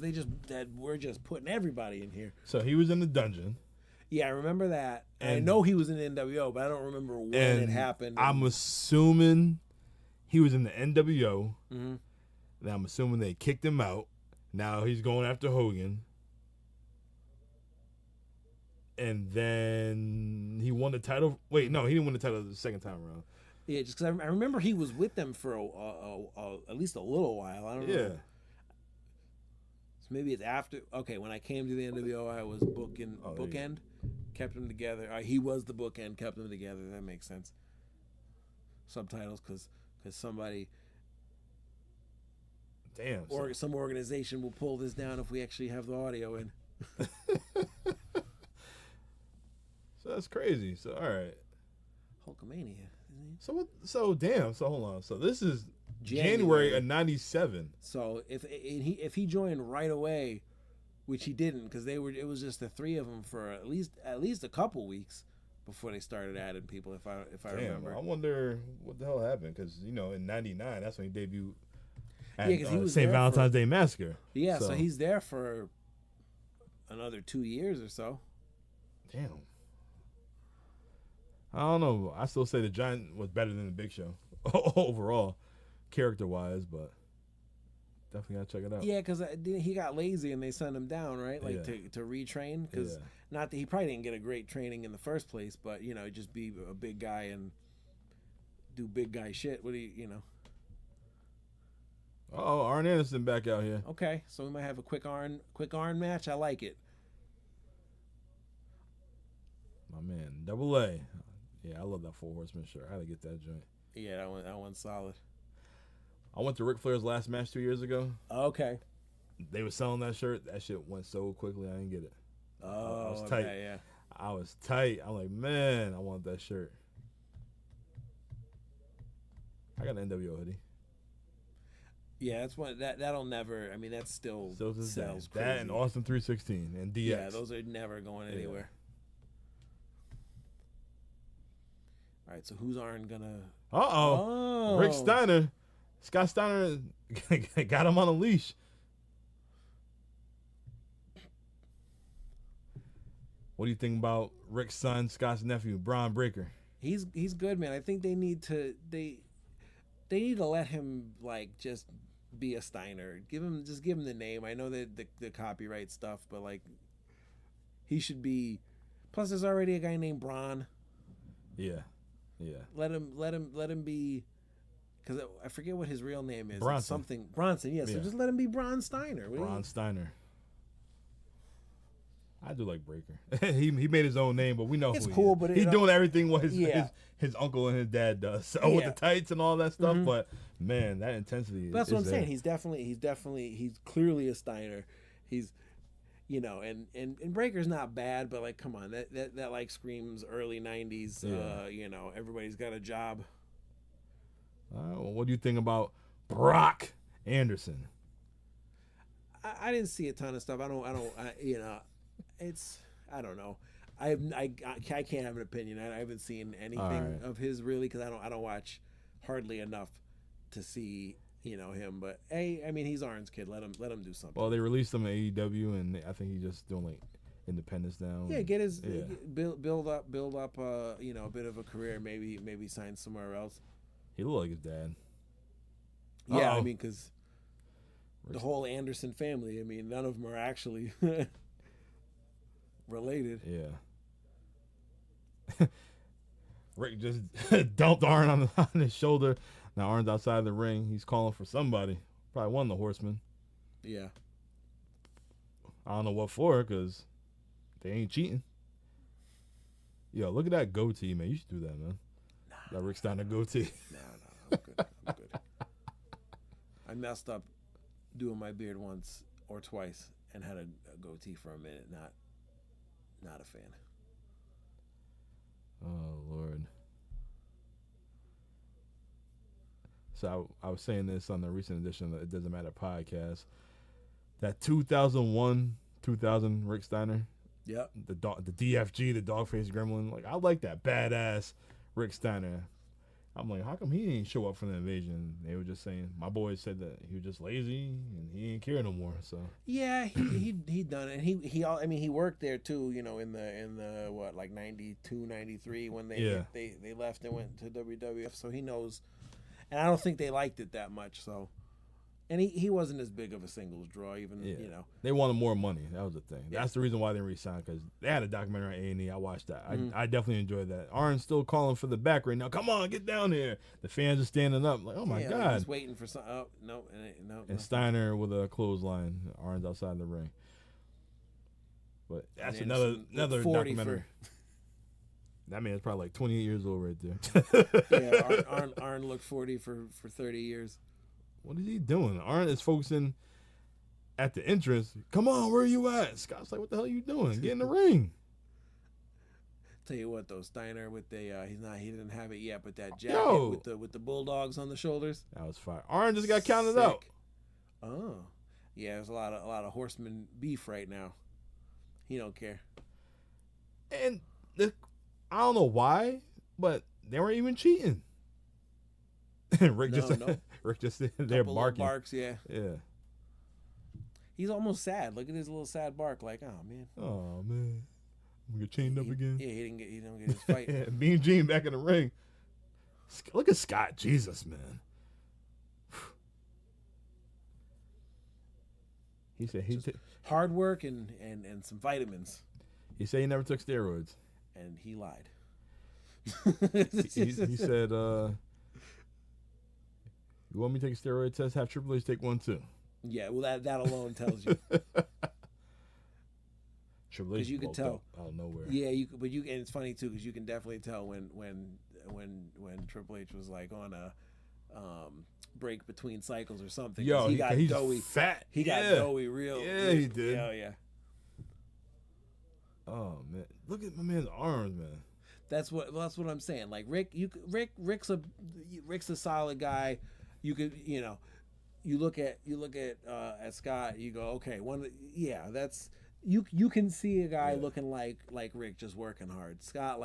we're just putting everybody in here. So he was in the dungeon. Yeah, I remember that. And I know he was in the NWO, but I don't remember when it happened. I'm assuming he was in the NWO. Mm-hmm. And I'm assuming they kicked him out. Now he's going after Hogan. And then he won the title. Wait, no, he didn't win the title the second time around. Yeah, just because I remember he was with them for at least a little while. I don't know. Yeah. So maybe it's after. Okay, when I came to the NWO, I was bookend, kept them together. He was the bookend, kept them together. That makes sense. Subtitles, because somebody. Damn. Or some organization will pull this down if we actually have the audio in. So that's crazy. So all right. Hulkamania. So what? So damn. So hold on. So this is January of '97. So if he joined right away, which he didn't, because it was just the three of them for at least a couple weeks before they started adding people. If I remember. I wonder what the hell happened, because in '99 that's when he debuted. Because he was St. Valentine's Day Massacre. Yeah, so he's there for another 2 years or so. Damn. I don't know. I still say the Giant was better than the Big Show overall, character-wise, but definitely gotta check it out. Yeah, because he got lazy and they sent him down, right? Like to retrain, because not that he probably didn't get a great training in the first place, but just be a big guy and do big guy shit. What do you Oh, Arn Anderson back out here. Okay, so we might have a quick Arn match. I like it. My man, Double A. Yeah, I love that Four Horsemen shirt. I had to get that joint. Yeah, that one's solid. I went to Ric Flair's last match 2 years ago. Okay. They were selling that shirt. That shit went so quickly, I didn't get it. Oh, I was tight. Okay, yeah. I was tight. I'm like, man, I want that shirt. I got an NWO hoodie. Yeah, that's one that'll never. I mean, that still sells crazy. That and Austin 316 and DX. Yeah, those are never going anywhere. All right, so who's Arn gonna? Oh, Rick Steiner, Scott Steiner got him on a leash. What do you think about Rick's son, Scott's nephew, Braun Breaker? He's good, man. I think they need to let him like just be a Steiner. Give him the name. I know that the copyright stuff, but like he should be. Plus, there's already a guy named Braun. Yeah. Let him be. Because I forget what his real name is. Bronson. It's something Bronson. Yeah. So just let him be Braun Steiner. Braun Steiner. I do like Breaker. he made his own name, but we know it's who cool. He is. But he's doing everything what his uncle and his dad does. So with the tights and all that stuff. But man, that intensity. That's what I'm saying. He's clearly a Steiner. He's, and Breaker's not bad, but like, come on, that like screams early '90s. Everybody's got a job. What do you think about Brock Anderson? I didn't see a ton of stuff. I don't know. I can't have an opinion. I haven't seen anything of his really because I don't watch hardly enough to see him. But I mean he's Arn's kid. Let him do something. Well, they released him in AEW, and I think he's just doing like independence now. Yeah, get his build up a bit of a career. Maybe sign somewhere else. He looked like his dad. Yeah, I mean because the whole Anderson family. I mean none of them are actually. Related. Yeah. Rick just dumped Arn on his shoulder. Now Arn's outside the ring. He's calling for somebody. Probably one of the Horsemen. Yeah. I don't know what for because they ain't cheating. Yo, look at that goatee, man. You should do that, man. That Rick Steiner goatee. No. I'm good. I messed up doing my beard once or twice and had a goatee for a minute. Not a fan. Oh, Lord. So I was saying this on the recent edition of the It Doesn't Matter podcast. That 2001, 2000 Rick Steiner. Yep. The DFG, the dog-faced gremlin. Like, I like that badass Rick Steiner. I'm like, how come he didn't show up for the invasion? They were just saying, my boys said that he was just lazy and he didn't care no more. So yeah, he done it. And he worked there too. In the what like 92, 93 when they left and went to WWF. So he knows. And I don't think they liked it that much. So, and he wasn't as big of a singles draw even. They wanted more money. That was the thing. Yeah. That's the reason why they re-signed because they had a documentary on A&E. I watched that. I definitely enjoyed that. Arn's still calling for the back right now. Come on, get down here. The fans are standing up like, oh my God. He's waiting for some. Oh no. And Steiner with a clothesline. Arn's outside the ring. But that's another documentary. That man's probably like 28 years old right there. Yeah, Arn looked 40 for 30 years. What is he doing? Arn is focusing at the entrance. Come on, where are you at? Scott's like, what the hell are you doing? Get in the ring. Tell you what, though, Steiner with the he didn't have it yet, but that jacket with the bulldogs on the shoulders. That was fire. Arn just got counted out. Oh, yeah. There's a lot of Horseman beef right now. He don't care. And I don't know why, but they weren't even cheating. Rick just there barking. Barks, yeah. Yeah. He's almost sad. Look at his little sad bark. Like, oh man. Oh man. We get chained up again. Yeah, he didn't get his fight. Yeah, Mean Gene back in the ring. Look at Scott. Jesus, man. He said hard work and some vitamins. He said he never took steroids. And he lied. he said You want me to take a steroid test? Have Triple H take one too. Yeah, well, that alone tells you. Triple H you could tell out of nowhere. Yeah, and it's funny too because you can definitely tell when Triple H was like on a break between cycles or something. Yo, he got he's doughy. Fat. He got doughy real. Yeah, he did. Yeah. Oh man, look at my man's arms, man. That's what I'm saying. Like Rick's a solid guy. You could you look at Scott. You go okay. That's. You can see a guy looking like Rick just working hard. Scott,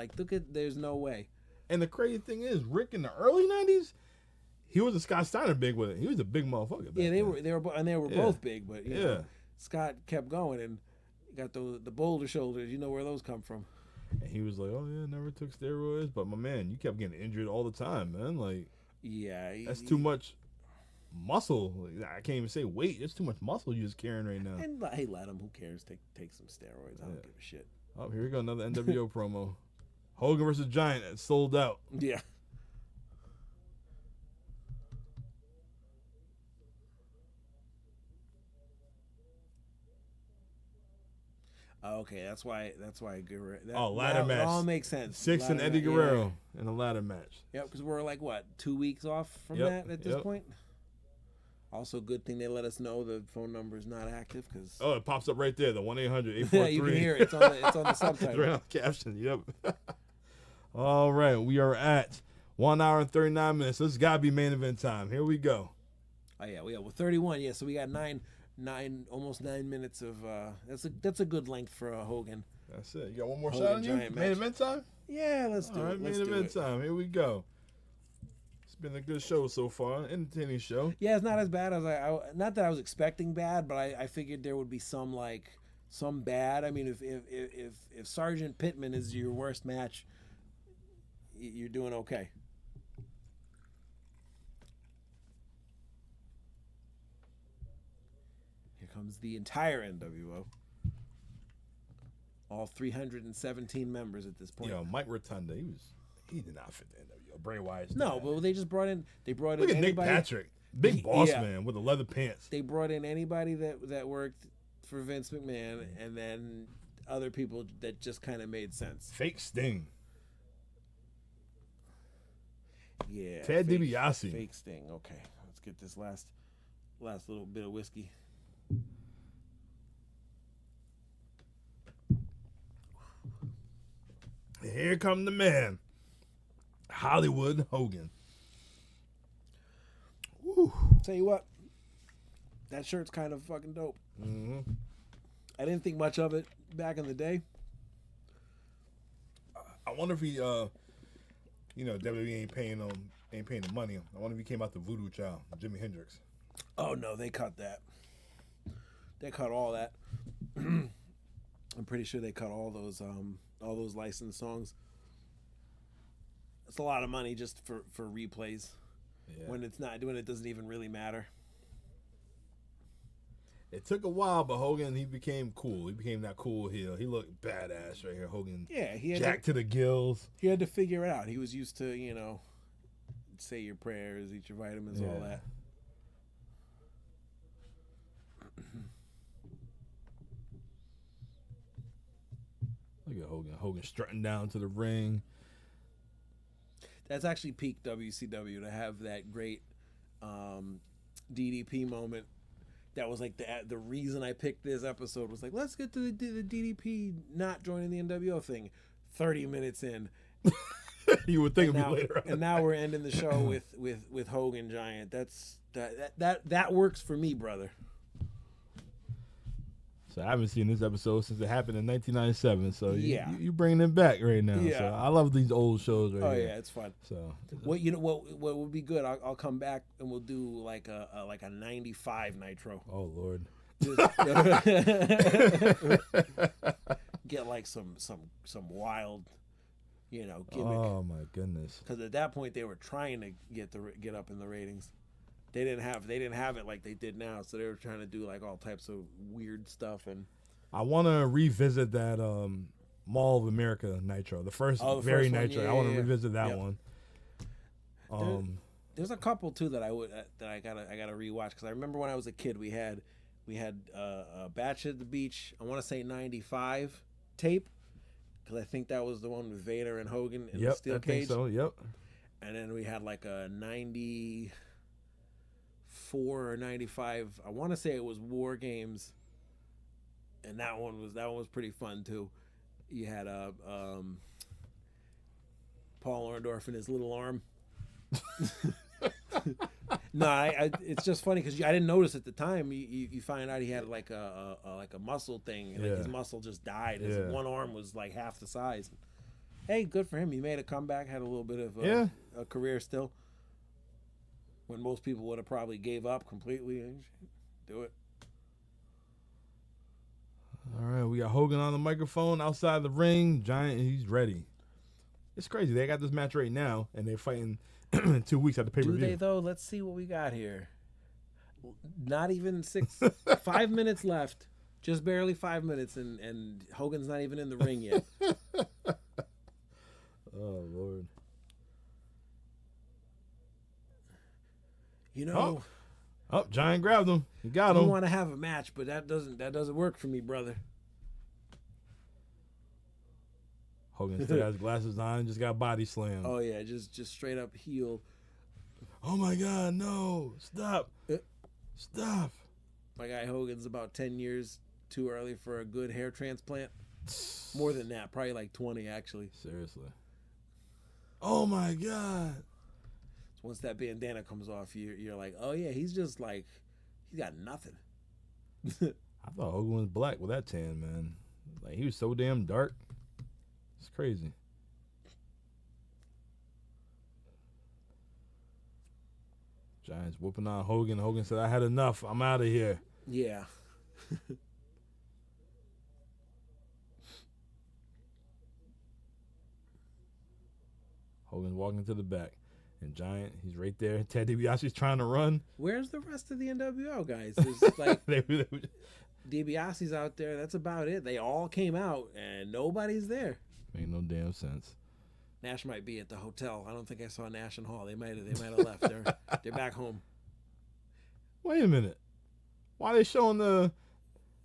there's no way. And the crazy thing is, Rick in the early '90s, he was a Scott Steiner big with it. He was a big motherfucker. Yeah, they were both big, but Scott kept going and got the boulder shoulders. You know where those come from. And he was like, "Oh yeah, never took steroids, but my man, you kept getting injured all the time, man. Like, that's too much." Muscle, I can't even say weight. It's too much muscle you're just carrying right now. And hey, let him. Who cares? Take some steroids. I don't give a shit. Oh, here we go, another NWO promo. Hogan versus Giant. It's sold out. Yeah. Okay, that's why Guerrero. Ladder match. That all makes sense. Six and Eddie Guerrero in a ladder match. Yep, because we're like 2 weeks off from that at this point. Also, good thing they let us know the phone number is not active because it pops up right there, the 1-800-843. Yeah, you can hear it. It's on the subtitle. It's right on the caption. Yep. All right, we are at 1 hour and 39 minutes. This has got to be main event time. Here we go. Oh yeah, we're 31. Yeah, so we got almost 9 minutes of. That's a good length for Hogan. That's it. You got one more shot on you? Main event time? Yeah, let's do it. All right, main event time. Here we go. It's been a good show so far, entertaining show. Yeah, it's not as bad as not that I was expecting bad, but I figured there would be some bad. I mean, if Sergeant Pittman is your worst match, you're doing okay. Here comes the entire NWO. All 317 members at this point. Mike Rotunda, he did not fit the NWO. Bray Wyatt's no, but they just brought in. Look at Nick Patrick, big boss man with the leather pants. They brought in anybody that worked for Vince McMahon, and then other people that just kind of made sense. Fake Sting. Yeah. Ted DiBiase. Fake Sting. Okay, let's get this last little bit of whiskey. Here come the man. Hollywood Hogan. Woo. Tell you what, that shirt's kind of fucking dope. Mm-hmm. I didn't think much of it back in the day. I wonder if he, WWE ain't paying the money. I wonder if he came out the Voodoo Child, Jimi Hendrix. Oh no, they cut that. They cut all that. I'm pretty sure they cut all those licensed songs. It's a lot of money just for replays when it doesn't even really matter. It took a while, but Hogan, he became cool. He became that cool heel. He looked badass right here. Hogan, he had jacked to the gills. He had to figure it out. He was used to, say your prayers, eat your vitamins, all that. Look at Hogan. Hogan strutting down to the ring. That's actually peak WCW to have that great DDP moment. That was like the reason I picked this episode was like, let's get to the DDP not joining the NWO thing. 30 minutes in. You would think it'd be later on. And now we're ending the show with Hogan Giant. That works for me, brother. So I haven't seen this episode since it happened in 1997. So you bringing it back right now. Yeah. So I love these old shows right here. Oh yeah, it's fun. So what would be good? I'll come back and we'll do like a 95 Nitro. Oh Lord. Get like some wild, gimmick. Oh my goodness. Because at that point they were trying to get up in the ratings. They didn't have it like they did now, so they were trying to do like all types of weird stuff. And I want to revisit that Mall of America Nitro, the first Nitro. I want to revisit that one. There's a couple too that I gotta rewatch because I remember when I was a kid we had a Batch at the Beach. I want to say '95 tape because I think that was the one with Vader and Hogan in the steel cage. Think so. Yep. And then we had like a '94 or '95. I want to say it was War Games, and that one was pretty fun too. You had Paul Orndorff and his little arm. No, it's just funny because I didn't notice at the time. You find out he had like a muscle thing, and like his muscle just died. His one arm was like half the size. Hey, good for him. He made a comeback, had a little bit of a career still. When most people would have probably gave up completely. Do it. All right, we got Hogan on the microphone outside the ring. Giant, he's ready. It's crazy. They got this match right now, and they're fighting 2 weeks at the pay-per-view. Do they, though? Let's see what we got here. Not even 5 minutes left. Just barely 5 minutes, and Hogan's not even in the ring yet. Oh, Lord. You know... Oh, Giant grabbed him. He got him. You want to have a match, but that doesn't work for me, brother. Hogan still has glasses on, just got body slammed. Oh yeah, just straight up heel. Oh my God, no! Stop! Stop! My guy Hogan's about 10 years too early for a good hair transplant. More than that, probably like 20 actually. Seriously. Oh my God! So once that bandana comes off, you're like, oh yeah, he's just like, he's got nothing. I thought Hogan was black with that tan, man. Like he was so damn dark. It's crazy. Giants whooping on Hogan. Hogan said, I had enough. I'm out of here. Yeah. Hogan's walking to the back. And Giant, he's right there. Ted DiBiase's trying to run. Where's the rest of the NWO guys? There's like DiBiase's out there. That's about it. They all came out, and nobody's there. Make no damn sense. Nash might be at the hotel. I don't think I saw Nash and Hall. They might have left. They're back home. Wait a minute. Why are they showing the?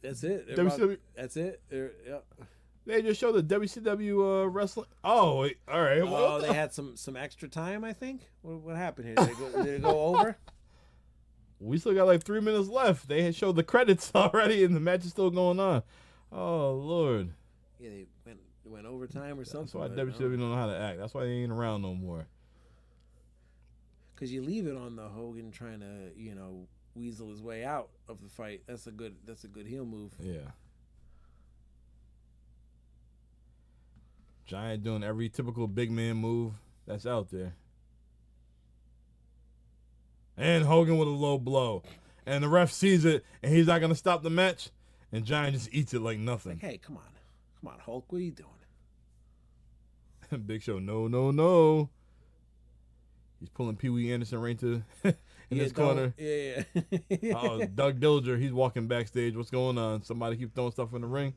That's it. WCW? That's it. They just showed the WCW wrestling. Oh, wait. All right. Oh, they had some extra time. I think. What happened here? Did it go over? We still got like 3 minutes left. They had showed the credits already, and the match is still going on. Oh Lord. Yeah, they went overtime or something. That's why WCW don't know how to act. That's why they ain't around no more. Because you leave it on the Hogan trying to, weasel his way out of the fight. That's a good heel move. Yeah. Giant doing every typical big man move that's out there. And Hogan with a low blow. And the ref sees it, and he's not going to stop the match. And Giant just eats it like nothing. Hey, come on, Hulk, what are you doing? Big Show, no. He's pulling Pee Wee Anderson right in his corner. Yeah. Oh, Doug Dillinger, he's walking backstage. What's going on? Somebody keep throwing stuff in the ring.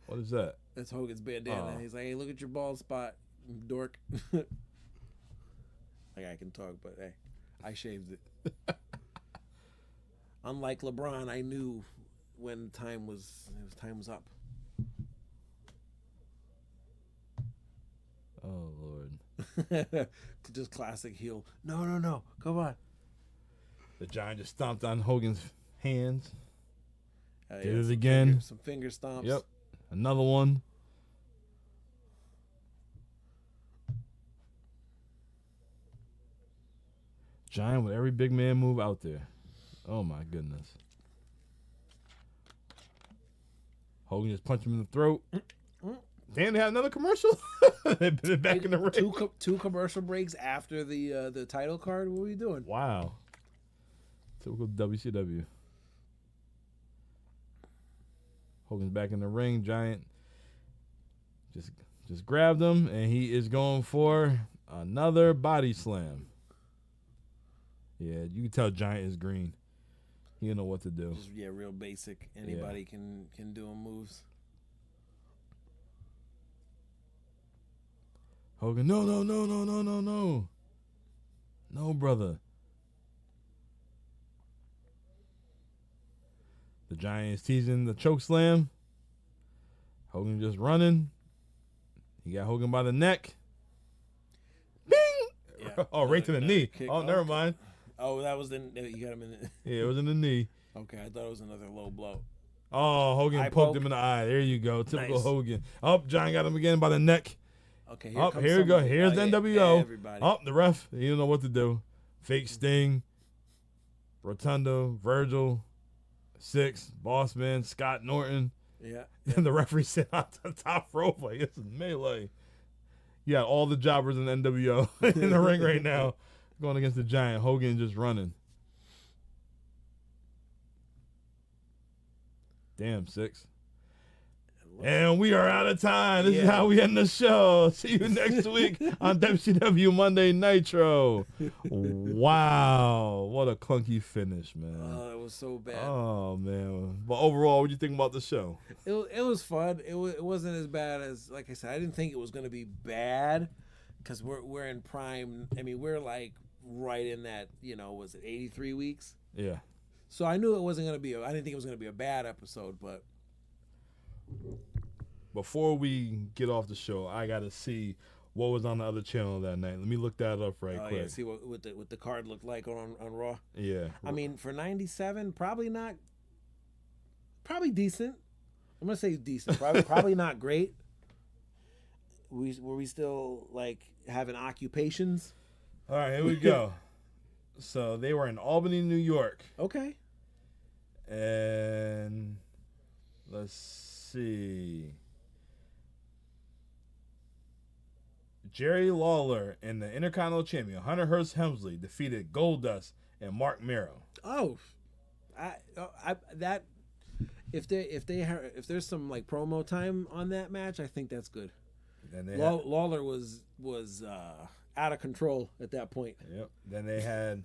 What is that? That's Hogan's bandana. Oh. He's like, hey, look at your bald spot, dork. Like I can talk, but hey, I shaved it. Unlike LeBron, I knew when time was up. Oh Lord. Just classic heel. No. Come on. The Giant just stomped on Hogan's hands. Did it some again. Some finger stomps. Yep. Another one. Giant with every big man move out there. Oh my goodness. Hogan just punched him in the throat. Damn, they had another commercial. They've been back in the ring. Two commercial breaks after the title card. What are we doing? Wow. Typical WCW. Hogan's back in the ring. Giant just grabbed him, and he is going for another body slam. Yeah, you can tell Giant is green. He don't know what to do. Just, real basic. Anybody can do him moves. Hogan, no. No, brother. The Giants teasing the choke slam. Hogan just running. He got Hogan by the neck. Bing! Yeah. Oh, right to the knee. Kick. Oh, never mind. Oh, that was you got him in the... Yeah, it was in the knee. Okay, I thought it was another low blow. Oh, Hogan Eye poked poke. him in the eye. There you go. Typical Nice. Hogan. Oh, Giant got him again by the neck. Okay, Here we go. Here's the NWO. Everybody. Oh, the ref. He didn't know what to do. Fake Sting. Rotundo. Virgil. Six. Bossman. Scott Norton. Yeah. And the referee sat on the top rope like, this is melee. Yeah, all the jobbers in the NWO in the ring right now going against the Giant. Hogan just running. Damn, Six. And we are out of time. This is how we end the show. See you next week on WCW Monday Nitro. Wow. What a clunky finish, man. Oh, it was so bad. Oh, man. But overall, what do you think about the show? It was fun. It wasn't as bad as, like I said, I didn't think it was going to be bad because we're in prime. I mean, we're like right in that, was it 83 weeks? Yeah. So I knew it wasn't going to be, I didn't think it was going to be a bad episode, but. Before we get off the show, I got to see what was on the other channel that night. Let me look that up quick. Yeah, see what the card looked like on Raw. Yeah. I mean, for 97, probably decent. I'm gonna say decent. Probably not great. Were we still like having occupations? All right, here we go. So they were in Albany, New York. Okay. And let's see. Jerry Lawler and the Intercontinental Champion Hunter Hearst Helmsley defeated Goldust and Mark Mero. Oh, if there's some like promo time on that match, I think that's good. Then Lawler was out of control at that point. Yep. Then they had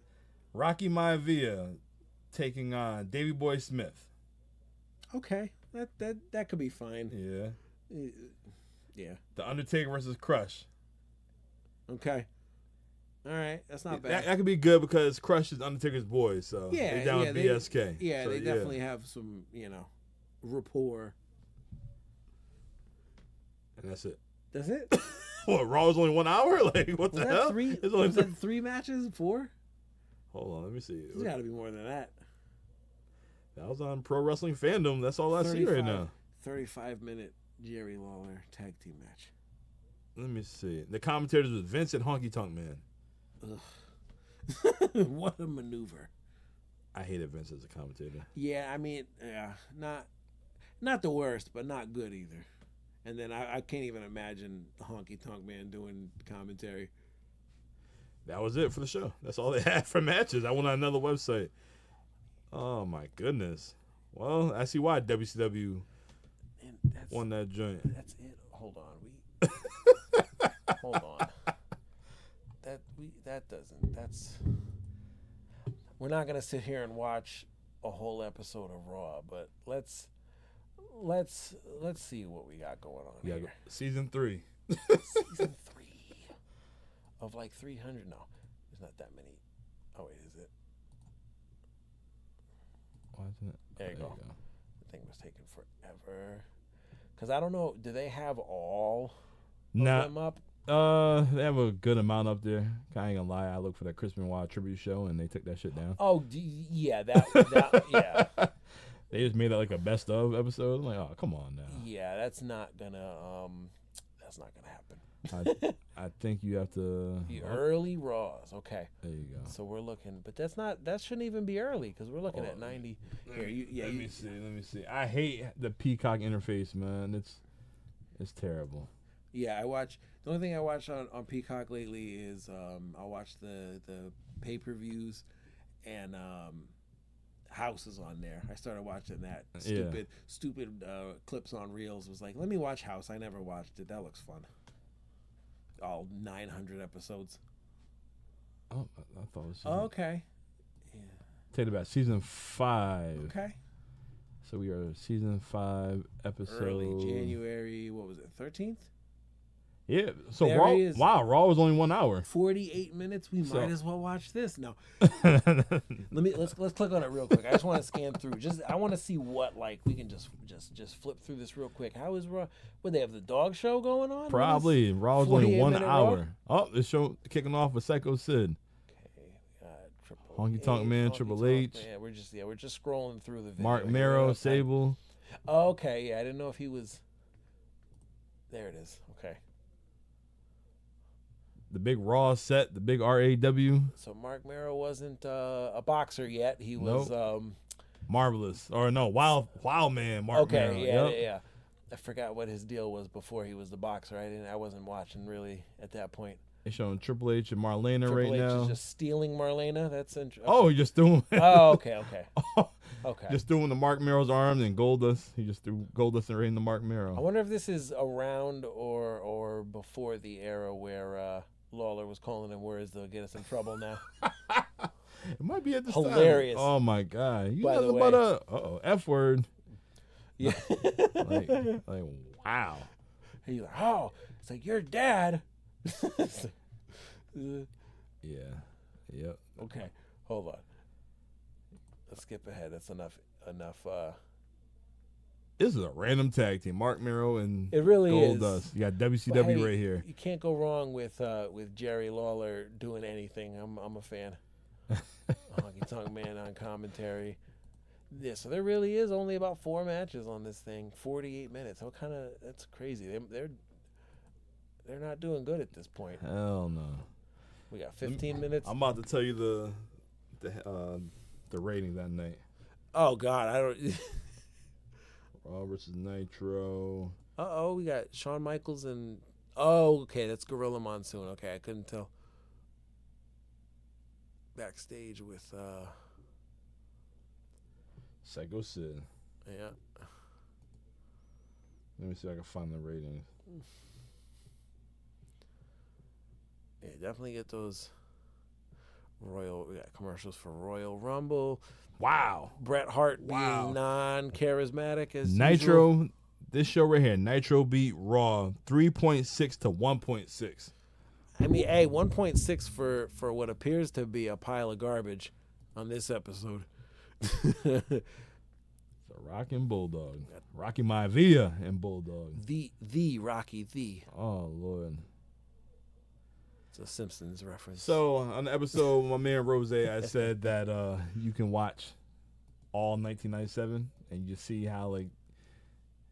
Rocky Maivia taking on Davey Boy Smith. Okay, that could be fine. Yeah. Yeah. The Undertaker versus Crush. Okay. All right, that's not bad. That could be good because Crush is Undertaker's boy, so they're down with BSK. They definitely have some, rapport. And that's it. That's it? What, Raw was only 1 hour? Like, what the hell? Was that 3 matches? 4? Hold on, let me see. There's got to be more than that. That was on Pro Wrestling Fandom. That's all I see right now. 35-minute Jerry Lawler tag team match. Let me see. The commentators was Vince and Honky Tonk Man. Ugh. What a maneuver. I hated Vince as a commentator. Yeah, I mean, not the worst, but not good either. And then I can't even imagine the Honky Tonk Man doing commentary. That was it for the show. That's all they had for matches. I went on another website. Oh, my goodness. Well, I see why WCW won that joint. That's it. Hold on. Hold on. We're not gonna sit here and watch a whole episode of Raw, but let's see what we got going on here. Season 3. Season 3 of like 300. No, there's not that many. Oh wait, is it? Why isn't it? There you go. The thing was taking forever. Because I don't know, do they have all of them up? They have a good amount up there. I ain't gonna lie, I looked for that Chris Benoit tribute show and they took that shit down. Oh yeah, that yeah. They just made that like a best of episode. I'm like, oh, come on now. Yeah, that's not gonna I happen. think you have to The early Raws. Okay. There you go. So we're looking, but that shouldn't even be early because we're looking at 90. Here, let me see. I hate the Peacock interface, man. It's terrible. Yeah, the only thing I watch on Peacock lately is I'll watch the pay-per-views and House is on there. I started watching that stupid clips on Reels. Was like, let me watch House. I never watched it. That looks fun. All 900 episodes. Oh, I thought it was okay. Yeah. Take it back. Season 5. Okay. So we are season 5 episode. Early January. What was it? 13th. Yeah. So There Raw. he is. Wow, Raw was only 1 hour. 48 minutes. We So- might as well watch this. No. Let's click on it real quick. I just want to scan through. I want to see what we can just flip through this real quick. How is Raw? Would they have the dog show going on? Probably. Raw was only 1 48-minute hour. Oh, the show kicking off with Psycho Sid. Triple Honky Tonk Man, Triple H. Yeah, we're just scrolling through the video. Mark here. Mero, Okay. Sable. Oh, okay, yeah, I didn't know if he was. There it is. Okay. The big Raw set, the big RAW. So Mark Mero wasn't a boxer yet. He was. Marvelous. Or no, Wild Man, Mark Mero. Okay, yeah, Yep. yeah. I forgot what his deal was before he was the boxer. I wasn't watching really at that point. They're showing Triple H and Marlena Triple right H now. is just stealing Marlena. That's interesting. Oh, he just threw him. Oh, okay. Okay. Just threw him the Mark Mero's arm and Goldust. He just threw Goldust right in the Mark I Mero. wonder if this is around or before the era where Lawler was calling him words that'll get us in trouble now. It might be at this Hilarious. time. Oh my God! You By the nothing way. but a F word. Yeah. like wow. He's like, oh, it's like your dad. Yeah. Yep. Okay, hold on. Let's skip ahead. That's enough. This is a random tag team. Mark Mero and It really Goldust. is. You got WCW But, hey, right here. You can't go wrong with Jerry Lawler doing anything. I'm a fan. Honky Tonk Man on commentary. Yeah, so there really is only about 4 matches on this thing. 48 minutes. That's crazy. They're not doing good at this point. Hell no. We got 15 minutes. I'm about to tell you the rating that night. Oh God, I don't. Raw versus Nitro. We got Shawn Michaels and. Oh, okay, that's Gorilla Monsoon. Okay, I couldn't tell. Backstage with. Psycho Sid. Yeah. Let me see if I can find the ratings. Yeah, definitely get those. We got commercials for Royal Rumble. Wow. Bret Hart Wow. being non-charismatic as Nitro, usual. this show right here, Nitro beat Raw 3.6 to 1.6. I mean, hey, 1.6 for what appears to be a pile of garbage on this episode. It's a Rock and Bulldog. Rocky Maivia and Bulldog. The Rocky the. Oh, Lord. It's a Simpsons reference. So, on the episode, my man Rose, I said that you can watch all 1997 and you see how,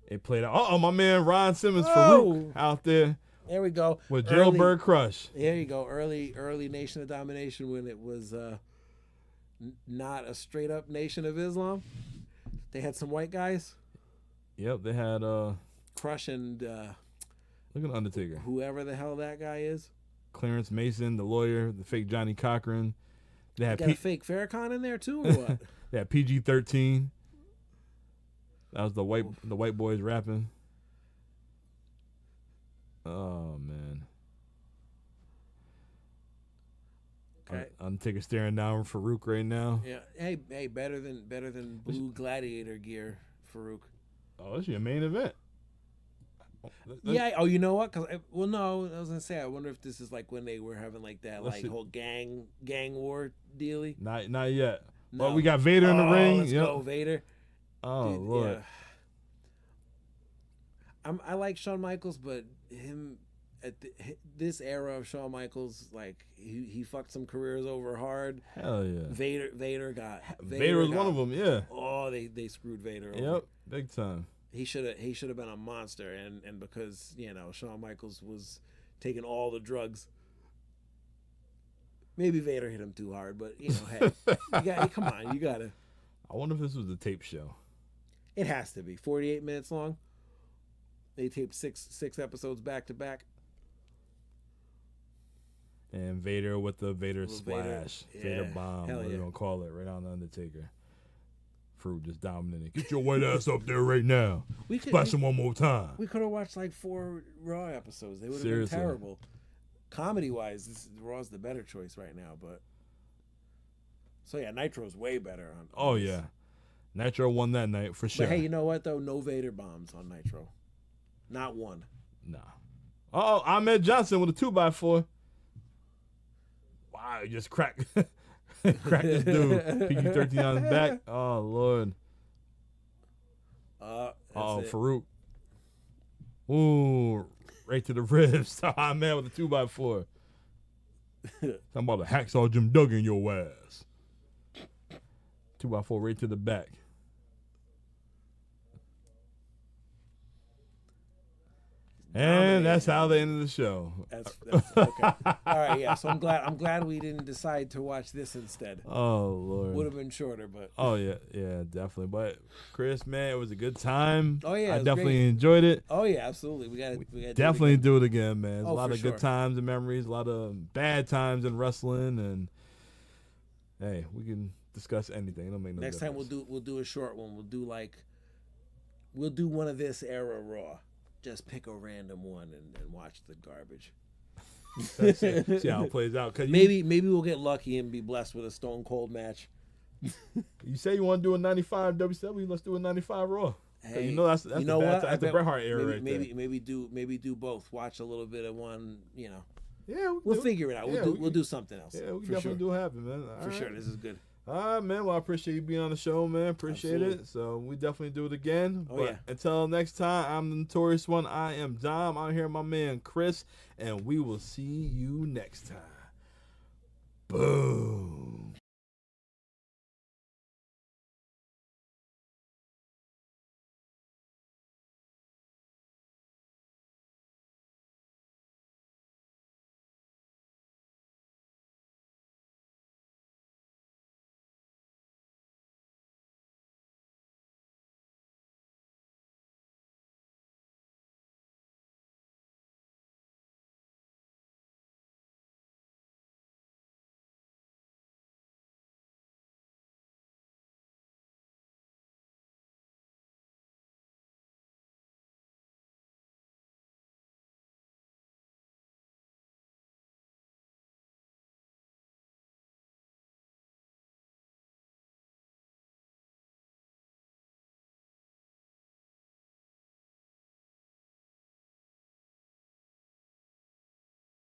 it played out. Uh-oh, my man Ron Simmons Farouk out there There we go. with Jailbird Crush. There you go. Early Nation of Domination when it was not a straight up Nation of Islam. They had some white guys. Yep, they had Crush and look at Undertaker. whoever the hell that guy is. Clarence Mason, the lawyer, the fake Johnny Cochran. They had Got a fake Farrakhan in there too, or what? they had PG-13. That was the white boys rapping. Oh man. Okay. Undertaker staring down Farouk right now. Yeah. Hey, better than blue gladiator gear, Farouk. Oh, this is your main event. Yeah. Oh, you know what? No, I was gonna say. I wonder if this is like when they were having that Let's see. whole gang war dealy. Not yet. No. But we got Vader in the ring. Let's Yep. go, Vader. Oh Dude, Lord. yeah. I like Shawn Michaels, but him at this era of Shawn Michaels, he fucked some careers over hard. Hell yeah. Vader Vader was one of them. Yeah. Oh, they screwed Vader over. Yep. Big time. He should have been a monster, and because Shawn Michaels was taking all the drugs. Maybe Vader hit him too hard, but hey, come on, you gotta. I wonder if this was the tape show. It has to be 48 minutes long. They taped six episodes back to back. And Vader with the Vader Little splash, Vader. Vader bomb, Hell whatever you yeah. gonna call it, right on the Undertaker. Fruit just dominating. Get your white ass up there right now. Splash him one more time. We could have watched 4 Raw episodes. They would have been Seriously. terrible. Comedy wise, Raw's the better choice right now. But so yeah, Nitro's way better on. Oh this. yeah, Nitro won that night for sure. But hey, you know what though? No Vader bombs on Nitro. Not one. Nah. Oh, Ahmed Johnson with a 2x4. Wow, he just cracked this dude. PG-13 on his back. Oh, Lord. Farouk. Ooh, right to the ribs. Ahmed with a 2x4. Talking about a hacksaw Jim Duggan your ass. 2x4 right to the back. And that's how they ended the show. That's okay. All right, yeah. So I'm glad we didn't decide to watch this instead. Oh Lord, would have been shorter, but oh yeah, definitely. But Chris, man, it was a good time. Oh yeah, I definitely enjoyed it. Oh yeah, absolutely. We got definitely do it again, man. There's a lot of sure. good times and memories, a lot of bad times in wrestling, and hey, we can discuss anything. It'll make no Next difference. time we'll do a short one. We'll do one of this era Raw. Just pick a random one and watch the garbage. See how it plays out. Maybe we'll get lucky and be blessed with a Stone Cold match. You say you want to do a 95 WCW, let's do a 95 Raw. Hey, you know that's you know what? That's the Bret Hart era right there. Maybe do both. Watch a little bit of one. You know. Yeah, we'll figure it out. We'll do something else. Yeah, we can definitely do it happen, man. For sure, this is good. All right, man. Well, I appreciate you being on the show, man. Appreciate Absolutely. it. So we definitely do it again. Oh, but yeah. until next time, I'm the Notorious One. I am Dom. I'm here with my man Chris, and we will see you next time. Boom.